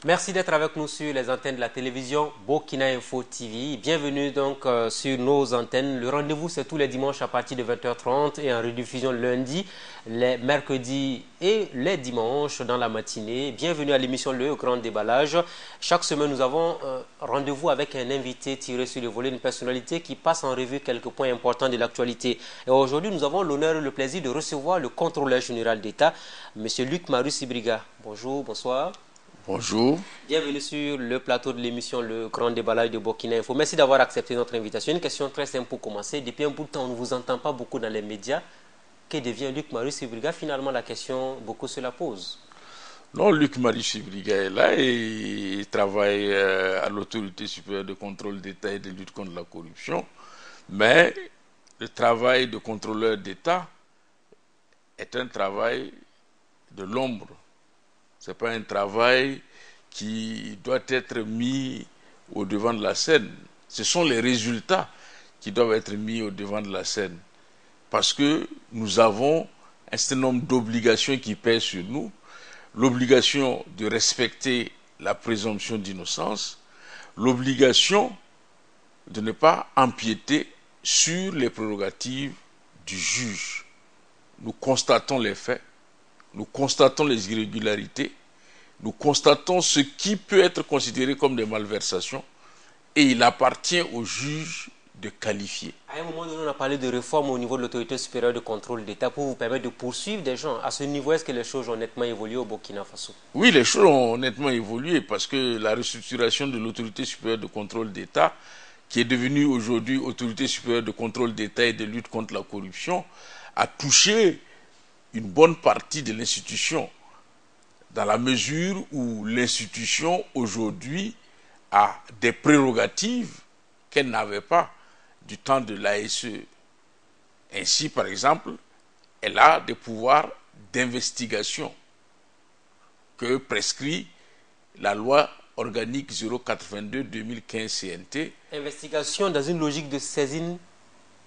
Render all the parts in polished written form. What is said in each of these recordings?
Merci d'être avec nous sur les antennes de la télévision Burkina Info TV. Bienvenue donc sur nos antennes. Le rendez-vous, c'est tous les dimanches à partir de 20h30 et en rediffusion lundi, les mercredis et les dimanches dans la matinée. Bienvenue à l'émission Le Grand Déballage. Chaque semaine, nous avons rendez-vous avec un invité tiré sur le volet, une personnalité qui passe en revue quelques points importants de l'actualité. Et aujourd'hui, nous avons l'honneur et le plaisir de recevoir le contrôleur général d'État, M. Luc Marus-Ibriga. Bonjour, bonsoir. Bonjour. Bienvenue sur le plateau de l'émission Le Grand Déballage de Burkina Info. Merci d'avoir accepté notre invitation. Une question très simple pour commencer. Depuis un bout de temps, on ne vous entend pas beaucoup dans les médias. Que devient Luc Marus-Ibriga? Finalement, la question, beaucoup se la pose. Non, Luc Marus-Ibriga est là et il travaille à l'autorité supérieure de contrôle d'État et de lutte contre la corruption. Mais le travail de contrôleur d'État est un travail de l'ombre. Ce n'est pas un travail qui doit être mis au devant de la scène. Ce sont les résultats qui doivent être mis au devant de la scène. Parce que nous avons un certain nombre d'obligations qui pèsent sur nous. L'obligation de respecter la présomption d'innocence, l'obligation de ne pas empiéter sur les prérogatives du juge. Nous constatons les faits. Nous constatons les irrégularités, nous constatons ce qui peut être considéré comme des malversations et il appartient au juge de qualifier. À un moment donné, on a parlé de réforme au niveau de l'autorité supérieure de contrôle d'État pour vous permettre de poursuivre des gens. À ce niveau, est-ce que les choses ont nettement évolué au Burkina Faso? Oui, les choses ont nettement évolué parce que la restructuration de l'autorité supérieure de contrôle d'État, qui est devenue aujourd'hui autorité supérieure de contrôle d'État et de lutte contre la corruption, a touché une bonne partie de l'institution, dans la mesure où l'institution aujourd'hui a des prérogatives qu'elle n'avait pas du temps de l'ASE. Ainsi, par exemple, elle a des pouvoirs d'investigation que prescrit la loi organique 082-2015 CNT. Investigation dans une logique de saisine.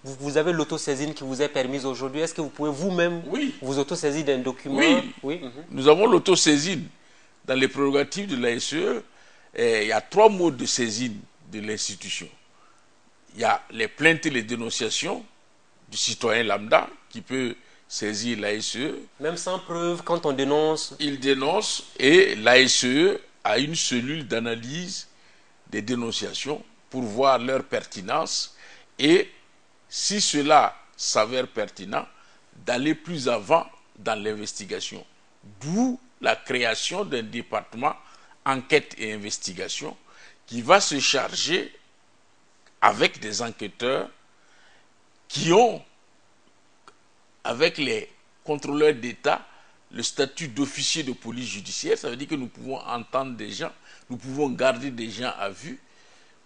Vous avez l'autosaisine qui vous est permise aujourd'hui. Est-ce que vous pouvez vous-même vous autosaisir d'un document? Oui. Nous avons l'autosaisine. Dans les prérogatives de l'ASE, il y a 3 modes de saisine de l'institution. Il y a les plaintes et les dénonciations du citoyen lambda qui peut saisir l'ASE. Même sans preuve, quand on dénonce? Il dénonce et l'ASE a une cellule d'analyse des dénonciations pour voir leur pertinence et si cela s'avère pertinent, d'aller plus avant dans l'investigation. D'où la création d'un département enquête et investigation qui va se charger avec des enquêteurs qui ont, avec les contrôleurs d'État, le statut d'officier de police judiciaire. Ça veut dire que nous pouvons entendre des gens, nous pouvons garder des gens à vue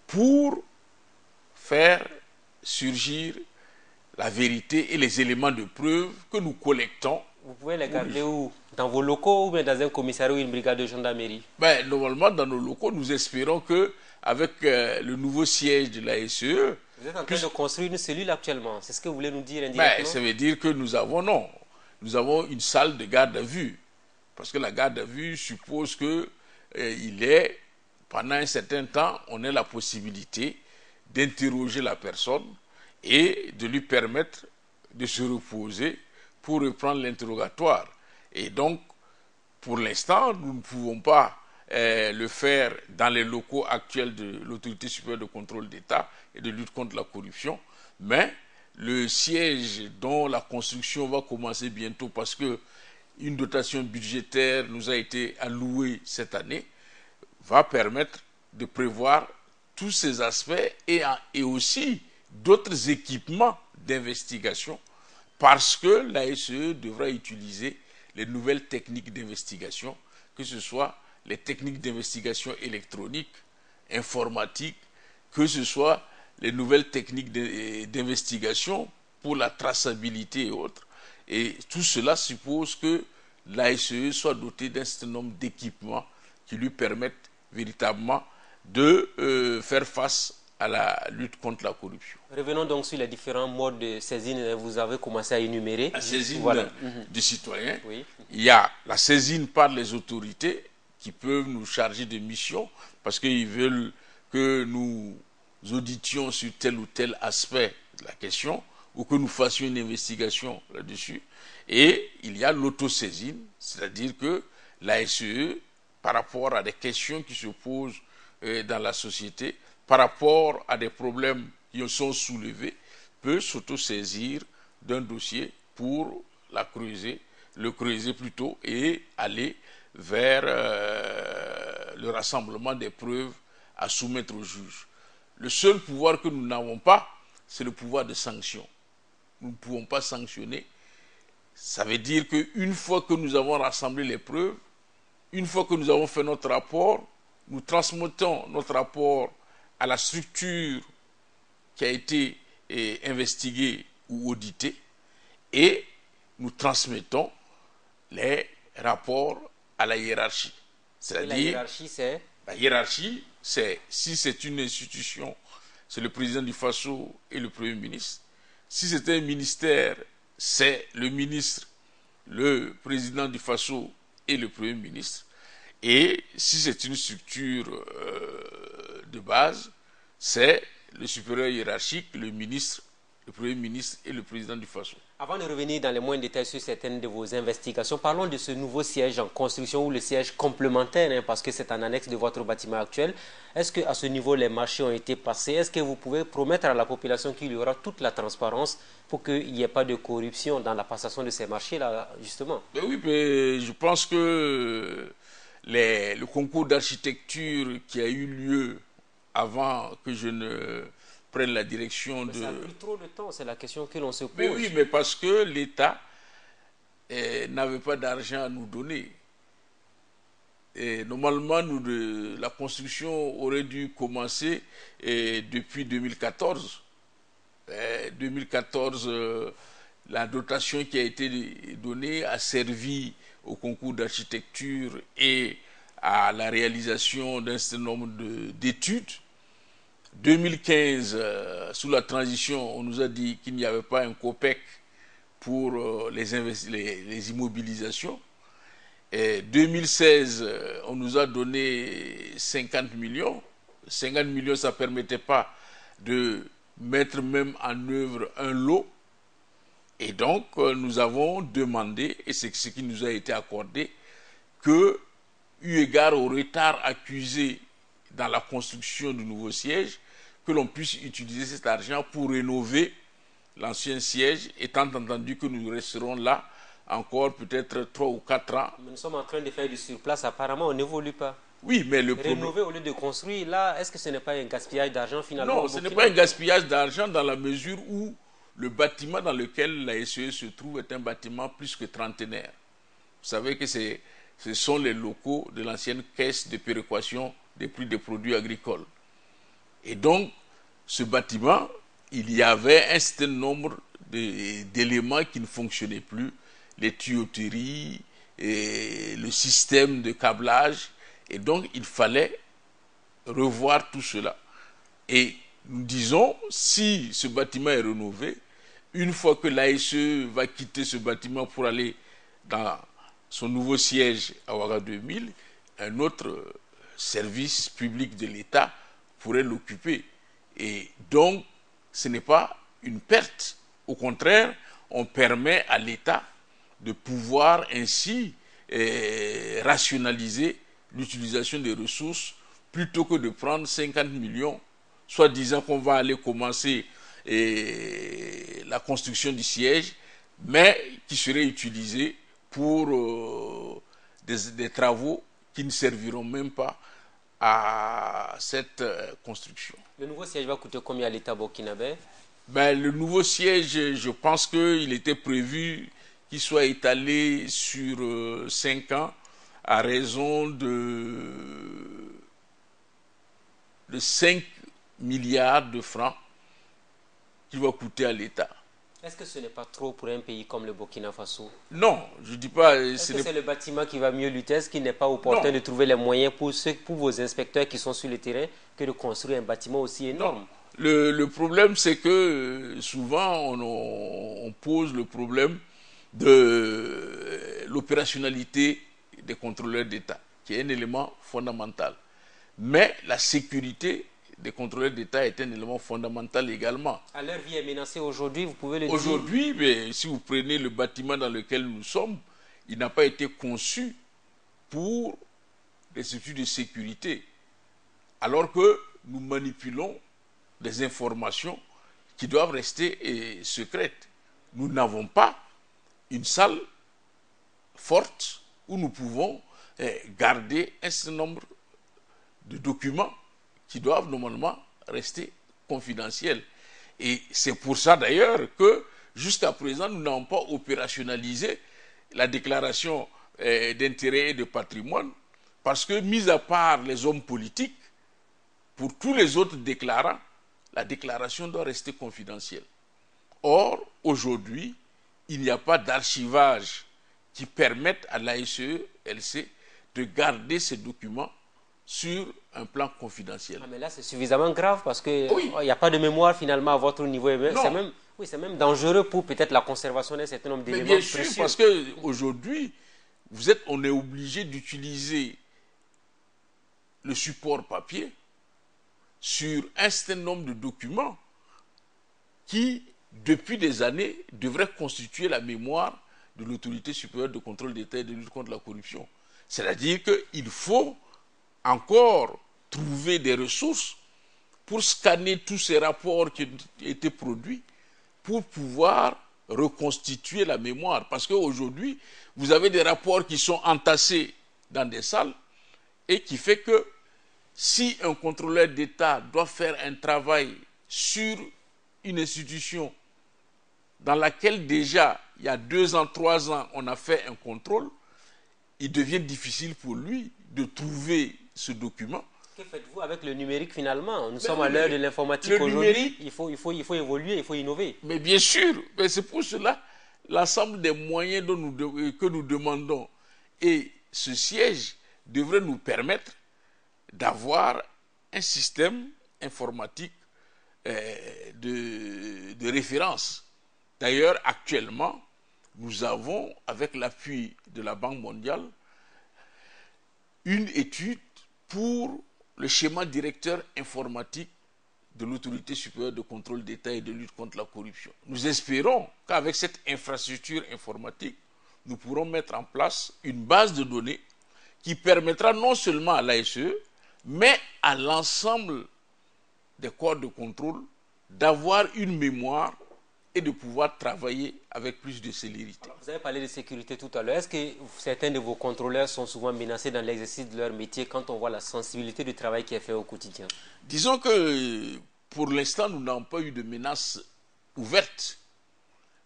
pour faire surgir la vérité et les éléments de preuve que nous collectons. Vous pouvez les garder où? Dans vos locaux ou bien dans un commissariat ou une brigade de gendarmerie? Normalement, dans nos locaux, nous espérons qu'avec le nouveau siège de la SE... Vous êtes en train de construire une cellule actuellement. C'est ce que vous voulez nous dire indirectement? Ça veut dire que nous avons une salle de garde à vue. Parce que la garde à vue suppose que pendant un certain temps, on ait la possibilité d'interroger la personne et de lui permettre de se reposer pour reprendre l'interrogatoire. Et donc, pour l'instant, nous ne pouvons pas le faire dans les locaux actuels de l'autorité supérieure de contrôle d'État et de lutte contre la corruption, mais le siège dont la construction va commencer bientôt parce que une dotation budgétaire nous a été allouée cette année, va permettre de prévoir tous ces aspects et aussi d'autres équipements d'investigation parce que l'ASE devra utiliser les nouvelles techniques d'investigation, que ce soit les techniques d'investigation électronique, informatique, que ce soit les nouvelles techniques d'investigation pour la traçabilité et autres. Et tout cela suppose que l'ASE soit doté d'un certain nombre d'équipements qui lui permettent véritablement de faire face à la lutte contre la corruption. Revenons donc sur les différents modes de saisine. Vous avez commencé à énumérer. La saisine du citoyen. Oui. Il y a la saisine par les autorités qui peuvent nous charger de missions parce qu'ils veulent que nous auditions sur tel ou tel aspect de la question ou que nous fassions une investigation là-dessus. Et il y a l'autosaisine, c'est-à-dire que la SEE, par rapport à des questions qui se posent dans la société, par rapport à des problèmes qui sont soulevés, peut s'autosaisir d'un dossier pour le creuser plutôt et aller vers le rassemblement des preuves à soumettre au juge. Le seul pouvoir que nous n'avons pas, c'est le pouvoir de sanction. Nous ne pouvons pas sanctionner. Ça veut dire qu'une fois que nous avons rassemblé les preuves, une fois que nous avons fait notre rapport, nous transmettons notre rapport à la structure qui a été investiguée ou auditée et nous transmettons les rapports à la hiérarchie. Et la hiérarchie, c'est? La hiérarchie, c'est, si c'est une institution, c'est le président du FASO et le Premier ministre. Si c'est un ministère, c'est le ministre, le président du FASO et le Premier ministre. Et si c'est une structure de base, c'est le supérieur hiérarchique, le ministre, le Premier ministre et le président du FASO. Avant de revenir dans les moindres détails sur certaines de vos investigations, parlons de ce nouveau siège en construction ou le siège complémentaire, parce que c'est en annexe de votre bâtiment actuel. Est-ce qu'à ce niveau, les marchés ont été passés? Est-ce que vous pouvez promettre à la population qu'il y aura toute la transparence pour qu'il n'y ait pas de corruption dans la passation de ces marchés-là, justement? Mais oui, mais je pense que le concours d'architecture qui a eu lieu avant que je ne prenne la direction mais ça a pris trop de temps, c'est la question que l'on se pose. Mais oui, mais parce que l'État n'avait pas d'argent à nous donner. Et normalement, la construction aurait dû commencer depuis 2014. 2014, la dotation qui a été donnée a servi au concours d'architecture et à la réalisation d'un certain nombre d'études. 2015, sous la transition, on nous a dit qu'il n'y avait pas un COPEC pour les immobilisations. Et 2016, on nous a donné 50 millions. 50 millions, ça ne permettait pas de mettre même en œuvre un lot. Et donc, nous avons demandé, et c'est ce qui nous a été accordé, que, eu égard au retard accusé dans la construction du nouveau siège, que l'on puisse utiliser cet argent pour rénover l'ancien siège, étant entendu que nous resterons là encore peut-être 3 ou 4 ans. Mais nous sommes en train de faire du surplace, apparemment on n'évolue pas. Oui, mais le problème... Rénover au lieu de construire, là, est-ce que ce n'est pas un gaspillage d'argent finalement? Non, ce n'est pas un gaspillage d'argent dans la mesure où le bâtiment dans lequel la SEE se trouve est un bâtiment plus que trentenaire. Vous savez que ce sont les locaux de l'ancienne caisse de péréquation des prix des produits agricoles. Et donc, ce bâtiment, il y avait un certain nombre d'éléments qui ne fonctionnaient plus, les tuyauteries, et le système de câblage, et donc il fallait revoir tout cela. Et nous disons, si ce bâtiment est rénové, une fois que l'ASE va quitter ce bâtiment pour aller dans son nouveau siège à Ouaga 2000, un autre service public de l'État pourrait l'occuper. Et donc, ce n'est pas une perte. Au contraire, on permet à l'État de pouvoir ainsi rationaliser l'utilisation des ressources plutôt que de prendre 50 millions, soit disant qu'on va aller commencer la construction du siège, mais qui serait utilisé pour des travaux qui ne serviront même pas à cette construction. Le nouveau siège va coûter combien à l'État burkinabé? Le nouveau siège, je pense qu'il était prévu qu'il soit étalé sur 5 ans à raison de 5 milliards de francs qui va coûter à l'État. Est-ce que ce n'est pas trop pour un pays comme le Burkina Faso? Non, je ne dis pas... Est-ce que c'est le bâtiment qui va mieux lutter? Est-ce qu'il n'est pas opportun de trouver les moyens pour vos inspecteurs qui sont sur le terrain que de construire un bâtiment aussi énorme? Le problème, c'est que souvent, on pose le problème de l'opérationnalité des contrôleurs d'État, qui est un élément fondamental. Mais la sécurité des contrôleurs d'État est un élément fondamental également. À leur vie est menacée aujourd'hui, vous pouvez le dire. Aujourd'hui, si vous prenez le bâtiment dans lequel nous sommes, il n'a pas été conçu pour des structures de sécurité. Alors que nous manipulons des informations qui doivent rester secrètes. Nous n'avons pas une salle forte où nous pouvons garder un certain nombre de documents qui doivent normalement rester confidentiels. Et c'est pour ça d'ailleurs que jusqu'à présent, nous n'avons pas opérationnalisé la déclaration d'intérêt et de patrimoine, parce que, mis à part les hommes politiques, pour tous les autres déclarants, la déclaration doit rester confidentielle. Or, aujourd'hui, il n'y a pas d'archivage qui permette à l'ASE-LC de garder ces documents sur un plan confidentiel. Ah, mais là, c'est suffisamment grave parce qu'il Oui. n'y a pas de mémoire finalement à votre niveau. Non. C'est même dangereux pour peut-être la conservation d'un certain nombre d'éléments Mais bien sûr, précieux. parce qu'aujourd'hui, on est obligé d'utiliser le support papier sur un certain nombre de documents qui, depuis des années, devraient constituer la mémoire de l'autorité supérieure de contrôle d'État et de lutte contre la corruption. C'est-à-dire qu'il faut encore trouver des ressources pour scanner tous ces rapports qui ont été produits pour pouvoir reconstituer la mémoire. Parce qu'aujourd'hui, vous avez des rapports qui sont entassés dans des salles et qui fait que si un contrôleur d'État doit faire un travail sur une institution dans laquelle déjà, il y a 2 ans, 3 ans, on a fait un contrôle, il devient difficile pour lui de trouver ce document. Que faites-vous avec le numérique finalement? Nous sommes à l'heure de l'informatique aujourd'hui. Il faut évoluer, il faut innover. Mais bien sûr, mais c'est pour cela l'ensemble des moyens que nous demandons et ce siège devrait nous permettre d'avoir un système informatique de référence. D'ailleurs, actuellement, nous avons, avec l'appui de la Banque mondiale, une étude pour le schéma directeur informatique de l'autorité supérieure de contrôle d'État et de lutte contre la corruption. Nous espérons qu'avec cette infrastructure informatique, nous pourrons mettre en place une base de données qui permettra non seulement à l'ASE, mais à l'ensemble des corps de contrôle d'avoir une mémoire et de pouvoir travailler avec plus de célérité. Vous avez parlé de sécurité tout à l'heure. Est-ce que certains de vos contrôleurs sont souvent menacés dans l'exercice de leur métier quand on voit la sensibilité du travail qui est fait au quotidien? Disons que pour l'instant, nous n'avons pas eu de menaces ouvertes.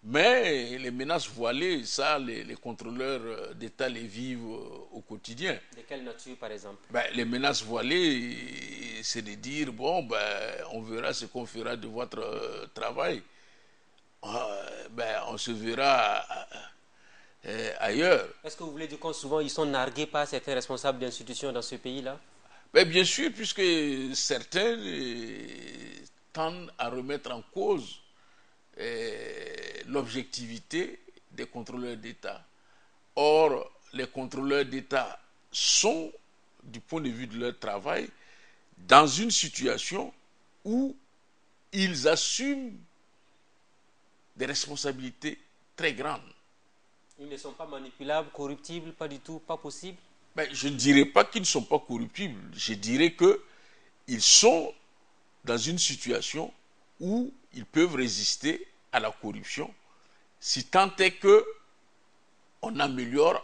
Mais les menaces voilées, ça, les contrôleurs d'État les vivent au quotidien. De quelle nature, par exemple? Les menaces voilées, c'est de dire, bon, on verra ce qu'on fera de votre travail. On se verra ailleurs. Est-ce que vous voulez dire que souvent ils sont nargués par certains responsables d'institutions dans ce pays-là? Bien sûr, puisque certains tendent à remettre en cause l'objectivité des contrôleurs d'État. Or, les contrôleurs d'État sont, du point de vue de leur travail, dans une situation où ils assument des responsabilités très grandes. Ils ne sont pas manipulables, corruptibles, pas du tout, pas possible? Je ne dirais pas qu'ils ne sont pas corruptibles. Je dirais qu'ils sont dans une situation où ils peuvent résister à la corruption si tant est qu'on améliore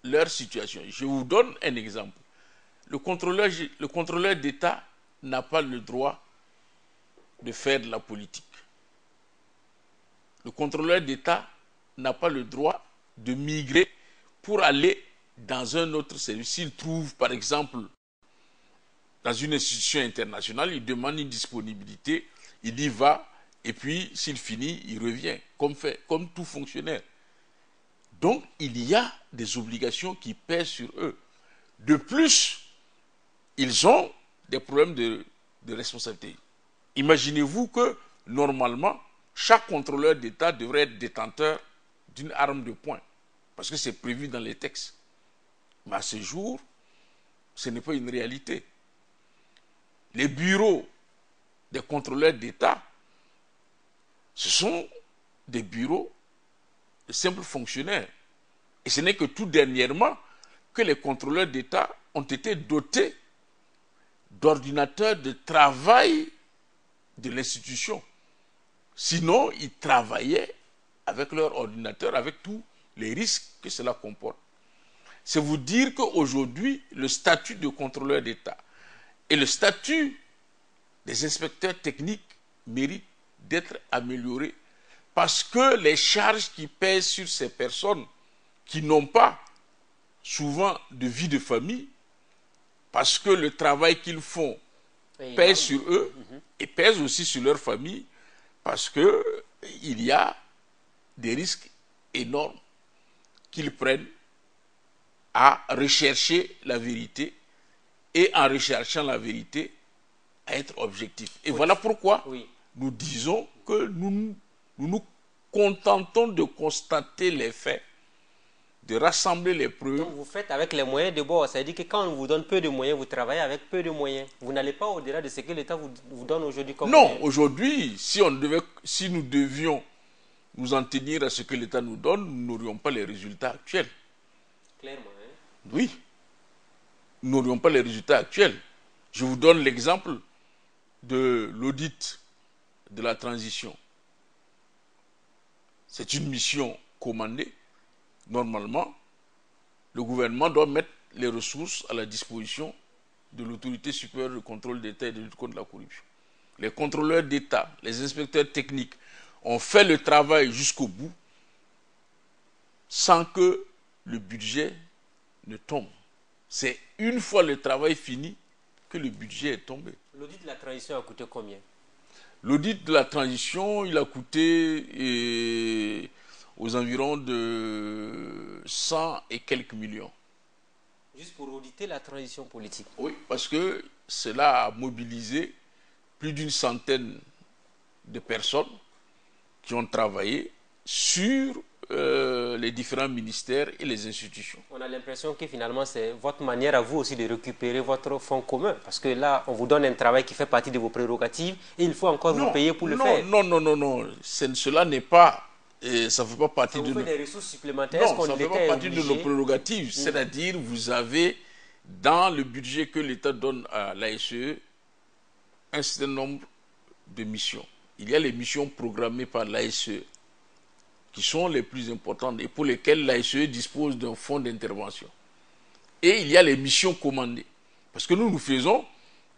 leur situation. Je vous donne un exemple. Le contrôleur d'État n'a pas le droit de faire de la politique. Le contrôleur d'État n'a pas le droit de migrer pour aller dans un autre service. S'il trouve, par exemple, dans une institution internationale, il demande une disponibilité, il y va, et puis s'il finit, il revient, comme tout fonctionnaire. Donc, il y a des obligations qui pèsent sur eux. De plus, ils ont des problèmes de responsabilité. Imaginez-vous que, normalement, chaque contrôleur d'État devrait être détenteur d'une arme de poing, parce que c'est prévu dans les textes. Mais à ce jour, ce n'est pas une réalité. Les bureaux des contrôleurs d'État, ce sont des bureaux de simples fonctionnaires. Et ce n'est que tout dernièrement que les contrôleurs d'État ont été dotés d'ordinateurs de travail de l'institution. Sinon, ils travaillaient avec leur ordinateur, avec tous les risques que cela comporte. C'est vous dire qu'aujourd'hui, le statut de contrôleur d'État et le statut des inspecteurs techniques méritent d'être améliorés parce que les charges qui pèsent sur ces personnes qui n'ont pas souvent de vie de famille, parce que le travail qu'ils font pèse sur eux et pèse aussi sur leur famille, parce qu'il y a des risques énormes qu'ils prennent à rechercher la vérité et en recherchant la vérité à être objectifs. Et voilà pourquoi nous disons que nous nous contentons de constater les faits, de rassembler les preuves. Donc vous faites avec les moyens de bord. Ça veut dire que quand on vous donne peu de moyens, vous travaillez avec peu de moyens. Vous n'allez pas au-delà de ce que l'État vous donne aujourd'hui comme Non, moyens. aujourd'hui, si nous devions nous en tenir à ce que l'État nous donne, nous n'aurions pas les résultats actuels. Clairement, hein? Oui, nous n'aurions pas les résultats actuels. Je vous donne l'exemple de l'audit de la transition. C'est une mission commandée. Normalement, le gouvernement doit mettre les ressources à la disposition de l'autorité supérieure de contrôle d'État et de lutte contre la corruption. Les contrôleurs d'État, les inspecteurs techniques ont fait le travail jusqu'au bout sans que le budget ne tombe. C'est une fois le travail fini que le budget est tombé. L'audit de la transition a coûté combien? L'audit de la transition, il a coûté aux environs de 100 et quelques millions. Juste pour auditer la transition politique. Oui, parce que cela a mobilisé plus d'une centaine de personnes qui ont travaillé sur les différents ministères et les institutions. On a l'impression que finalement c'est votre manière à vous aussi de récupérer votre fonds commun. Parce que là, on vous donne un travail qui fait partie de vos prérogatives et il faut encore vous payer pour le faire. Non. Cela n'est pas... ça ne fait pas partie de nos... des ressources supplémentaires. Non, ça ne fait pas partie de nos prérogatives. C'est-à-dire, vous avez dans le budget que l'État donne à l'ASE un certain nombre de missions. Il y a les missions programmées par l'ASE qui sont les plus importantes et pour lesquelles l'ASE dispose d'un fonds d'intervention. Et il y a les missions commandées. Parce que nous faisons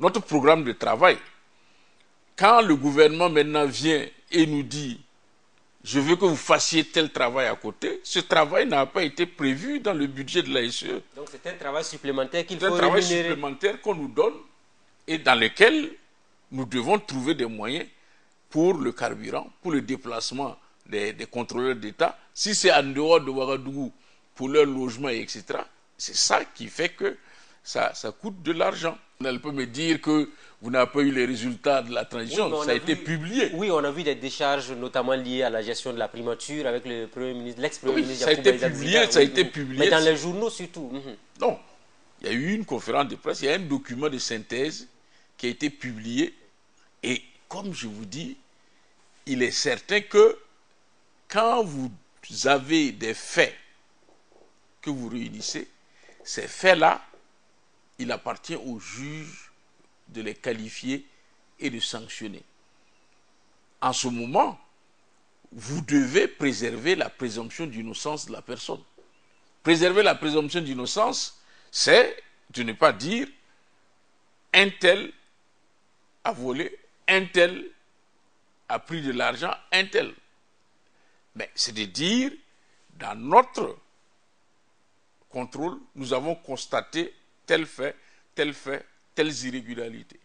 notre programme de travail. Quand le gouvernement maintenant vient et nous dit « je veux que vous fassiez tel travail à côté », ce travail n'a pas été prévu dans le budget de l'ASE. Donc c'est un travail supplémentaire qu'il faut rémunérer. C'est un travail supplémentaire qu'on nous donne et dans lequel nous devons trouver des moyens pour le carburant, pour le déplacement des contrôleurs d'État. Si c'est en dehors de Ouagadougou, pour leur logement, etc., c'est ça qui fait que ça coûte de l'argent. Elle peut me dire que vous n'avez pas eu les résultats de la transition, oui, ça a été publié. Oui, on a vu des décharges, notamment liées à la gestion de la primature avec le Premier ministre, l'ex-Premier ministre. Ça a été publié, ça a été publié. Mais dans les journaux surtout. Non, il y a eu une conférence de presse, il y a un document de synthèse qui a été publié. Et comme je vous dis, il est certain que quand vous avez des faits que vous réunissez, ces faits-là, il appartient au juge de les qualifier et de sanctionner. En ce moment, vous devez préserver la présomption d'innocence de la personne. Préserver la présomption d'innocence, c'est de ne pas dire un tel a volé, un tel a pris de l'argent, un tel. Mais c'est de dire, dans notre contrôle, nous avons constaté tel fait, telles irrégularités.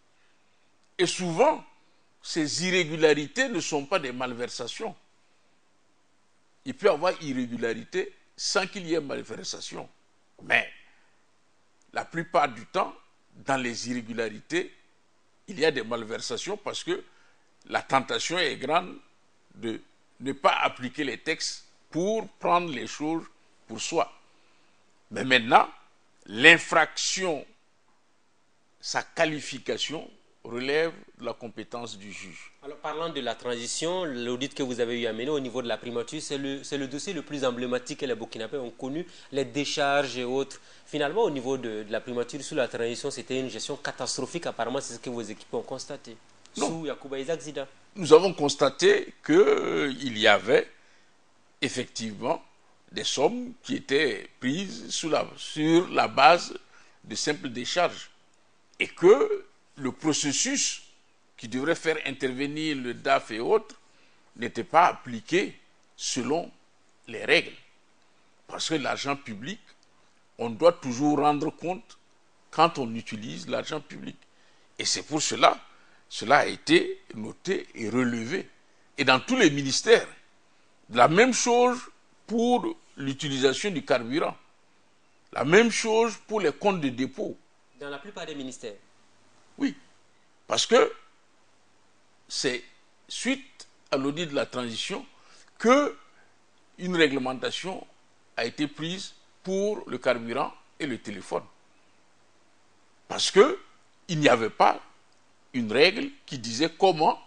Et souvent, ces irrégularités ne sont pas des malversations. Il peut y avoir irrégularité sans qu'il y ait malversation. Mais la plupart du temps, dans les irrégularités, il y a des malversations parce que la tentation est grande de ne pas appliquer les textes pour prendre les choses pour soi. Mais maintenant, l'infraction sa qualification relève de la compétence du juge. Alors, parlant de la transition, l'audit que vous avez eu à mener au niveau de la primature, c'est le dossier le plus emblématique que les Burkinabés ont connu, les décharges et autres. Finalement, au niveau de la primature, sous la transition, c'était une gestion catastrophique. Apparemment, c'est ce que vos équipes ont constaté. Non. Sous Yacouba Isaac Zida. Nous avons constaté qu'il y avait effectivement des sommes qui étaient prises sur la base de simples décharges et que le processus qui devrait faire intervenir le DAF et autres n'était pas appliqué selon les règles. Parce que l'argent public, on doit toujours rendre compte quand on utilise l'argent public. Et c'est pour cela a été noté et relevé. Et dans tous les ministères, la même chose pour l'utilisation du carburant. La même chose pour les comptes de dépôt. Dans la plupart des ministères. Oui, parce que c'est suite à l'audit de la transition que une réglementation a été prise pour le carburant et le téléphone. Parce qu'il n'y avait pas une règle qui disait comment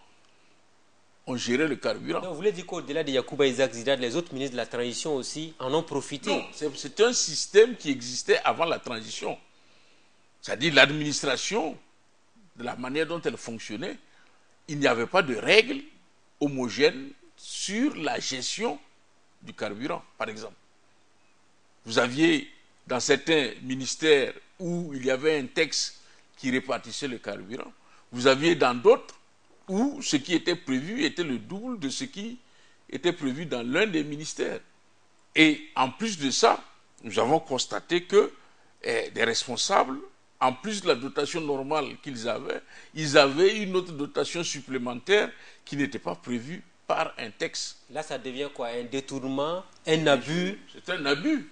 on gérait le carburant. Donc, vous voulez dire qu'au-delà de Yacouba Isaac Zida, les autres ministres de la transition aussi en ont profité? Non, c'est un système qui existait avant la transition. C'est-à-dire l'administration, de la manière dont elle fonctionnait, il n'y avait pas de règles homogènes sur la gestion du carburant, par exemple. Vous aviez dans certains ministères où il y avait un texte qui répartissait le carburant. Vous aviez dans d'autres où ce qui était prévu était le double de ce qui était prévu dans l'un des ministères. Et en plus de ça, nous avons constaté que des responsables, en plus de la dotation normale qu'ils avaient, ils avaient une autre dotation supplémentaire qui n'était pas prévue par un texte. Là, ça devient quoi? Un détournement, un abus? C'est un abus.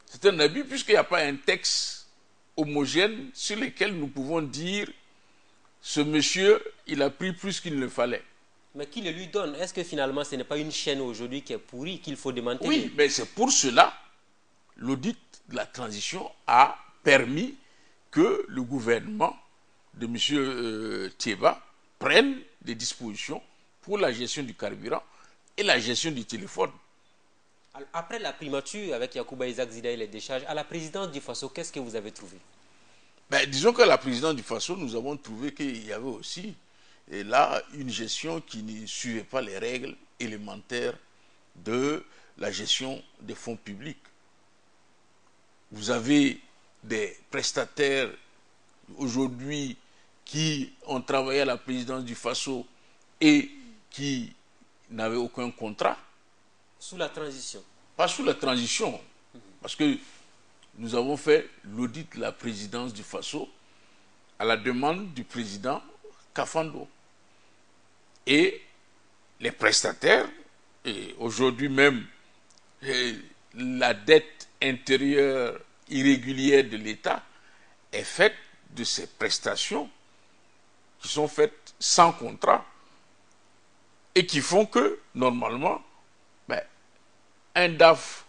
C'est un abus puisqu'il n'y a pas un texte homogène sur lequel nous pouvons dire ce monsieur, il a pris plus qu'il ne fallait. Mais qui le lui donne? Est-ce que finalement ce n'est pas une chaîne aujourd'hui qui est pourrie, qu'il faut démanteler? Oui, mais c'est pour cela l'audit de la transition a permis que le gouvernement de M. Thieba prenne des dispositions pour la gestion du carburant et la gestion du téléphone. Après la primature avec Yacouba Isaac Zida et les décharges, à la présidence du Faso, qu'est-ce que vous avez trouvé? Disons qu'à la présidence du Faso, nous avons trouvé qu'il y avait aussi là une gestion qui ne suivait pas les règles élémentaires de la gestion des fonds publics. Vous avez des prestataires aujourd'hui qui ont travaillé à la présidence du Faso et qui n'avaient aucun contrat. Sous la transition? Pas sous la transition, parce que nous avons fait l'audit de la présidence du Faso à la demande du président Kafando. Et les prestataires, et aujourd'hui même, la dette intérieure irrégulière de l'État est faite de ces prestations qui sont faites sans contrat et qui font que, normalement, un DAF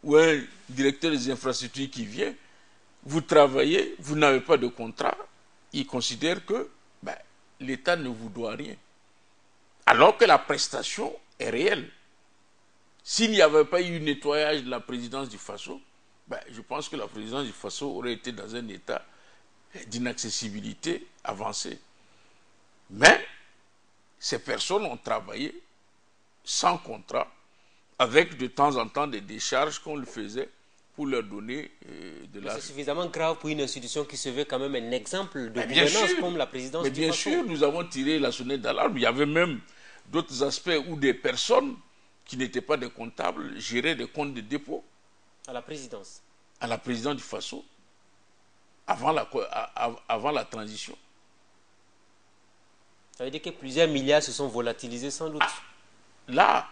ou un directeur des infrastructures qui vient, vous travaillez, vous n'avez pas de contrat, il considère que l'État ne vous doit rien. Alors que la prestation est réelle. S'il n'y avait pas eu nettoyage de la présidence du Faso, je pense que la présidence du Faso aurait été dans un état d'inaccessibilité avancée. Mais ces personnes ont travaillé sans contrat, avec de temps en temps des décharges qu'on le faisait pour leur donner de l'argent. C'est suffisamment grave pour une institution qui se veut quand même un exemple de gouvernance comme la présidence du Faso. Bien sûr, nous avons tiré la sonnette d'alarme. Il y avait même d'autres aspects où des personnes qui n'étaient pas des comptables géraient des comptes de dépôt. À la présidence? À la présidence du Faso, avant la transition. Ça veut dire que plusieurs milliards se sont volatilisés sans doute. Là,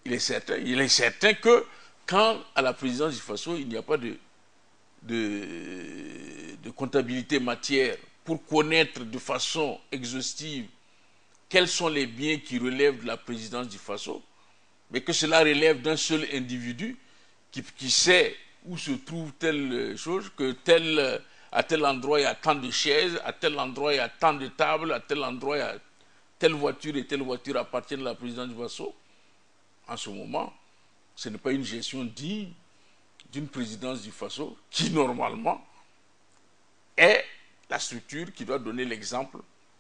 il est certain que quand à la présidence du Faso, il n'y a pas de comptabilité matière pour connaître de façon exhaustive quels sont les biens qui relèvent de la présidence du Faso, mais que cela relève d'un seul individu qui sait où se trouve telle chose, que tel à tel endroit il y a tant de chaises, à tel endroit il y a tant de tables, à tel endroit il y a telle voiture et telle voiture appartiennent à la présidence du Faso. En ce moment, ce n'est pas une gestion digne d'une présidence du Faso qui, normalement, est la structure qui doit donner l'exemple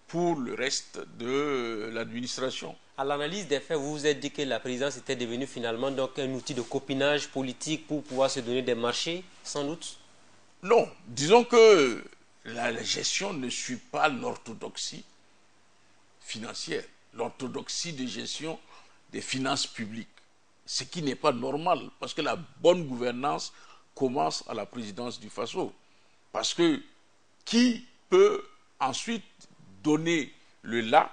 pour le reste de l'administration. À l'analyse des faits, vous vous êtes dit que la présidence était devenue finalement donc un outil de copinage politique pour pouvoir se donner des marchés, sans doute? Non, disons que la gestion ne suit pas l'orthodoxie financière, l'orthodoxie de gestion des finances publiques. Ce qui n'est pas normal, parce que la bonne gouvernance commence à la présidence du Faso. Parce que qui peut ensuite donner le là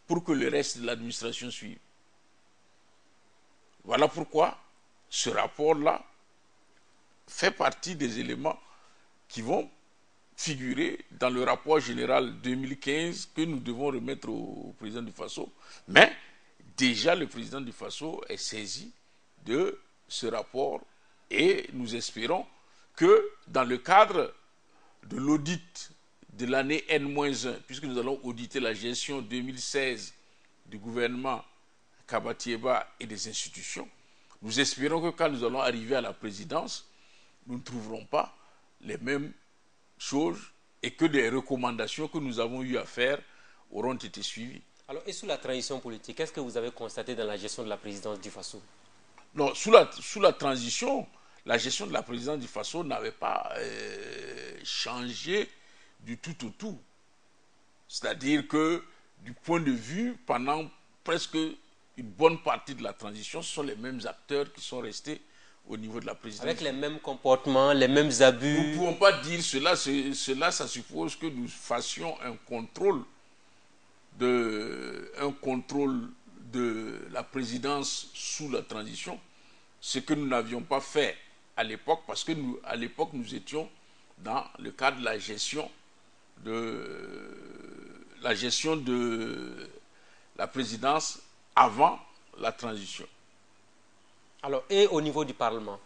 pour que le reste de l'administration suive? Voilà pourquoi ce rapport-là fait partie des éléments qui vont figurer dans le rapport général 2015 que nous devons remettre au président du Faso. Mais déjà le président du Faso est saisi de ce rapport et nous espérons que dans le cadre de l'audit de l'année N-1, puisque nous allons auditer la gestion 2016 du gouvernement Kabatieba et des institutions, nous espérons que quand nous allons arriver à la présidence, nous ne trouverons pas les mêmes choses et que les recommandations que nous avons eu à faire auront été suivies. Alors, et sous la transition politique, qu'est-ce que vous avez constaté dans la gestion de la présidence du Faso? Non, sous la transition, la gestion de la présidence du Faso n'avait pas changé du tout au tout. C'est-à-dire que, du point de vue, pendant presque une bonne partie de la transition, ce sont les mêmes acteurs qui sont restés au niveau de la présidence. Avec les mêmes comportements, les mêmes abus. Nous ne pouvons pas dire cela. Cela, ça suppose que nous fassions un contrôle de la présidence sous la transition, ce que nous n'avions pas fait à l'époque, parce que à l'époque, nous étions dans le cadre de la gestion de la présidence avant la transition. Alors, et au niveau du Parlement?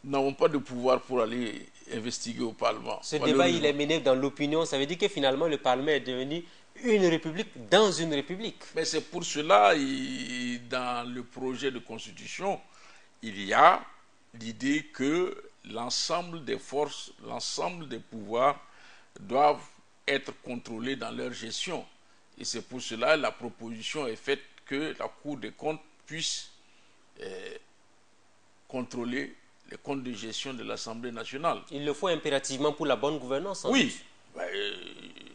Nous n'avons pas de pouvoir pour aller investiguer au Parlement. Ce débat, il est mené dans l'opinion. Ça veut dire que finalement, le Parlement est devenu une république dans une république. Mais c'est pour cela, dans le projet de constitution, il y a l'idée que l'ensemble des forces, l'ensemble des pouvoirs doivent être contrôlés dans leur gestion. Et c'est pour cela que la proposition est faite que la Cour des comptes puisse contrôler les comptes de gestion de l'Assemblée nationale. Il le faut impérativement pour la bonne gouvernance. Oui,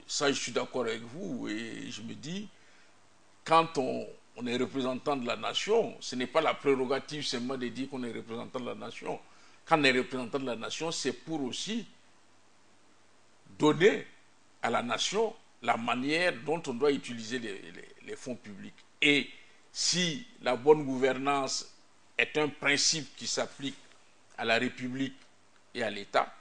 ça je suis d'accord avec vous et je me dis, quand on est représentant de la nation, ce n'est pas la prérogative seulement de dire qu'on est représentant de la nation. Quand on est représentant de la nation, c'est pour aussi donner à la nation la manière dont on doit utiliser les fonds publics. Et si la bonne gouvernance est un principe qui s'applique à la République et à l'État,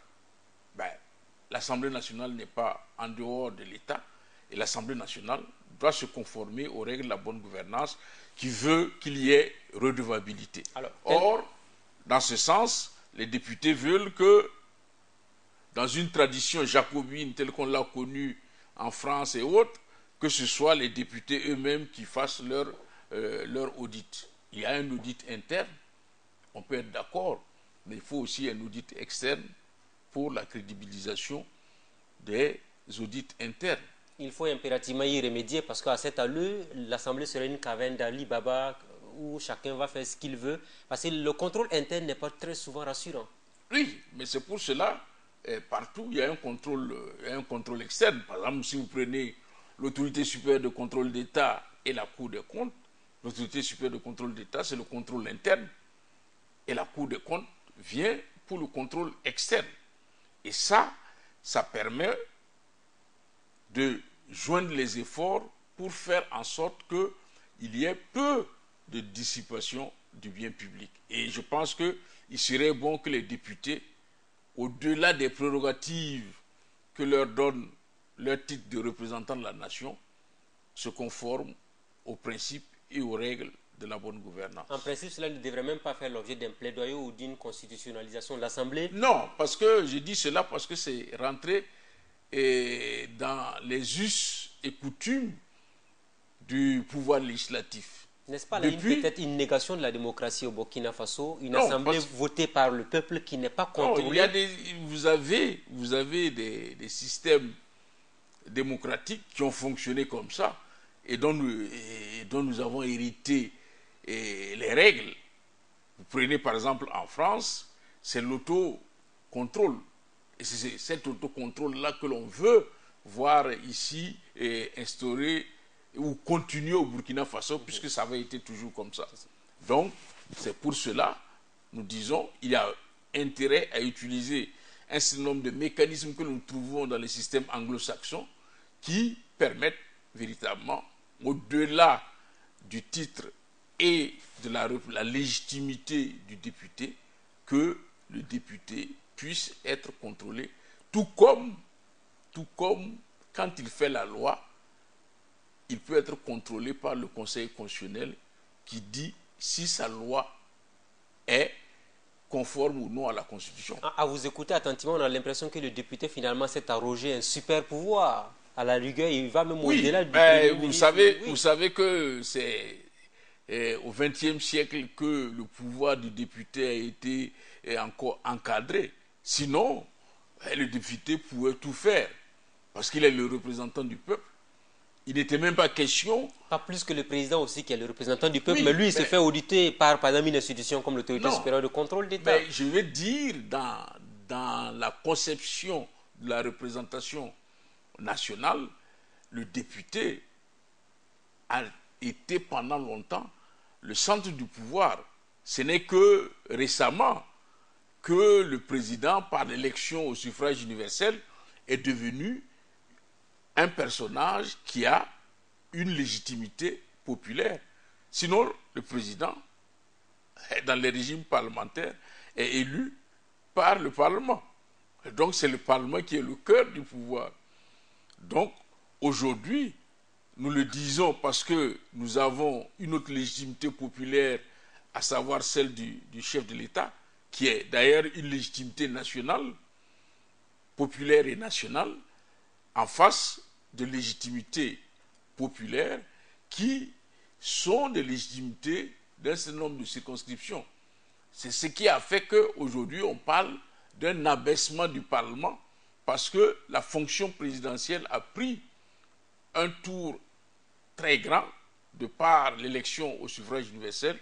l'Assemblée nationale n'est pas en dehors de l'État et l'Assemblée nationale doit se conformer aux règles de la bonne gouvernance qui veut qu'il y ait redevabilité. Or, dans ce sens, les députés veulent que, dans une tradition jacobine telle qu'on l'a connue en France et autres, que ce soit les députés eux-mêmes qui fassent leur audit. Il y a un audit interne, on peut être d'accord, mais il faut aussi un audit externe pour la crédibilisation des audits internes. Il faut impérativement y remédier parce qu'à cette allure, l'Assemblée serait une caverne d'Ali Baba où chacun va faire ce qu'il veut. Parce que le contrôle interne n'est pas très souvent rassurant. Oui, mais c'est pour cela, partout, il y a un contrôle externe. Par exemple, si vous prenez l'autorité supérieure de contrôle d'État et la Cour des comptes, l'autorité supérieure de contrôle d'État, c'est le contrôle interne. Et la Cour des comptes vient pour le contrôle externe. Et ça permet de joindre les efforts pour faire en sorte qu'il y ait peu de dissipation du bien public. Et je pense qu'il serait bon que les députés, au-delà des prérogatives que leur donne leur titre de représentant de la nation, se conforment aux principes et aux règles de la bonne gouvernance. En principe, cela ne devrait même pas faire l'objet d'un plaidoyer ou d'une constitutionnalisation de l'Assemblée. Non, parce que je dis cela parce que c'est rentré dans les us et coutumes du pouvoir législatif. N'est-ce pas là peut-être une négation de la démocratie au Burkina Faso, une assemblée votée par le peuple qui n'est pas contrôlée? Non, vous avez des systèmes démocratiques qui ont fonctionné comme ça et dont nous avons hérité les règles. Vous prenez par exemple en France, c'est l'autocontrôle. Et c'est cet autocontrôle-là que l'on veut voir ici instauré ou continuer au Burkina Faso, puisque ça avait été toujours comme ça. Donc, c'est pour cela, nous disons, il y a intérêt à utiliser un certain nombre de mécanismes que nous trouvons dans les systèmes anglo-saxons qui permettent véritablement, au-delà du titre et de la légitimité du député, que le député puisse être contrôlé, tout comme quand il fait la loi, il peut être contrôlé par le Conseil constitutionnel qui dit si sa loi est conforme ou non à la Constitution. À vous écouter attentivement, on a l'impression que le député finalement s'est arrogé un super pouvoir. À la rigueur, il va même au-delà du vous savez que c'est au XXe siècle que le pouvoir du député a été encore encadré. Sinon, le député pouvait tout faire parce qu'il est le représentant du peuple. Il n'était même pas question... Pas plus que le président aussi, qui est le représentant du peuple, mais lui, il se fait auditer par exemple, une institution comme l'autorité supérieure de contrôle d'État. Mais je veux dire, dans la conception de la représentation nationale, le député a été pendant longtemps le centre du pouvoir. Ce n'est que récemment que le président, par l'élection au suffrage universel, est devenu un personnage qui a une légitimité populaire. Sinon, le président, dans les régimes parlementaires, est élu par le Parlement. Et donc, c'est le Parlement qui est le cœur du pouvoir. Donc, aujourd'hui, nous le disons parce que nous avons une autre légitimité populaire, à savoir celle du chef de l'État, qui est d'ailleurs une légitimité nationale, populaire et nationale, en face de légitimités populaires qui sont des légitimités d'un certain nombre de circonscriptions. C'est ce qui a fait qu'aujourd'hui on parle d'un abaissement du Parlement parce que la fonction présidentielle a pris un tour très grand de par l'élection au suffrage universel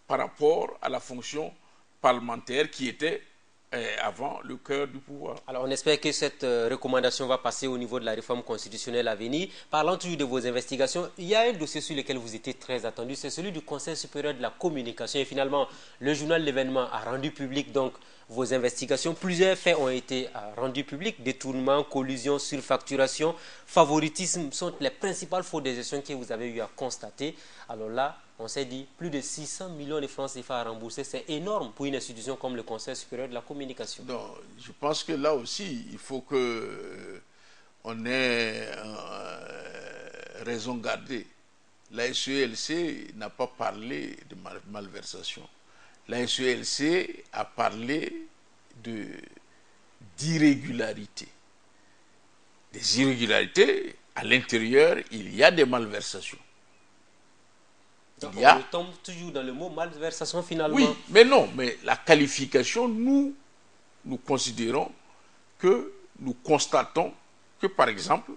par rapport à la fonction parlementaire qui était avant le cœur du pouvoir. Alors on espère que cette recommandation va passer au niveau de la réforme constitutionnelle à venir. Parlant toujours de vos investigations, il y a un dossier sur lequel vous étiez très attendu, c'est celui du Conseil supérieur de la communication. Et finalement, le journal L'événement a rendu public donc vos investigations. Plusieurs faits ont été rendus publics. Détournement, collusion, surfacturation, favoritisme sont les principales fautes de gestion que vous avez eu à constater. Alors là, on s'est dit, plus de 600 millions de francs CFA à rembourser, c'est énorme pour une institution comme le Conseil supérieur de la communication. Non, je pense que là aussi, il faut que on ait raison gardée. La SELC n'a pas parlé de malversation. La SELC a parlé d'irrégularités. Des irrégularités, à l'intérieur, il y a des malversations. Donc on tombe toujours dans le mot malversation finalement. Oui, mais non, mais la qualification, nous considérons que nous constatons que, par exemple,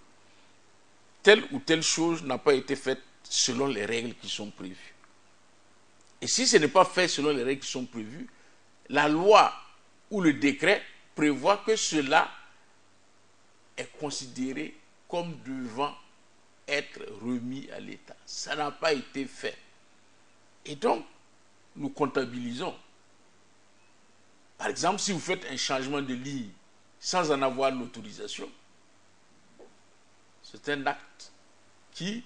telle ou telle chose n'a pas été faite selon les règles qui sont prévues. Et si ce n'est pas fait selon les règles qui sont prévues, la loi ou le décret prévoit que cela est considéré comme devant être remis à l'État. Ça n'a pas été fait. Et donc, nous comptabilisons. Par exemple, si vous faites un changement de ligne sans en avoir l'autorisation, c'est un acte qui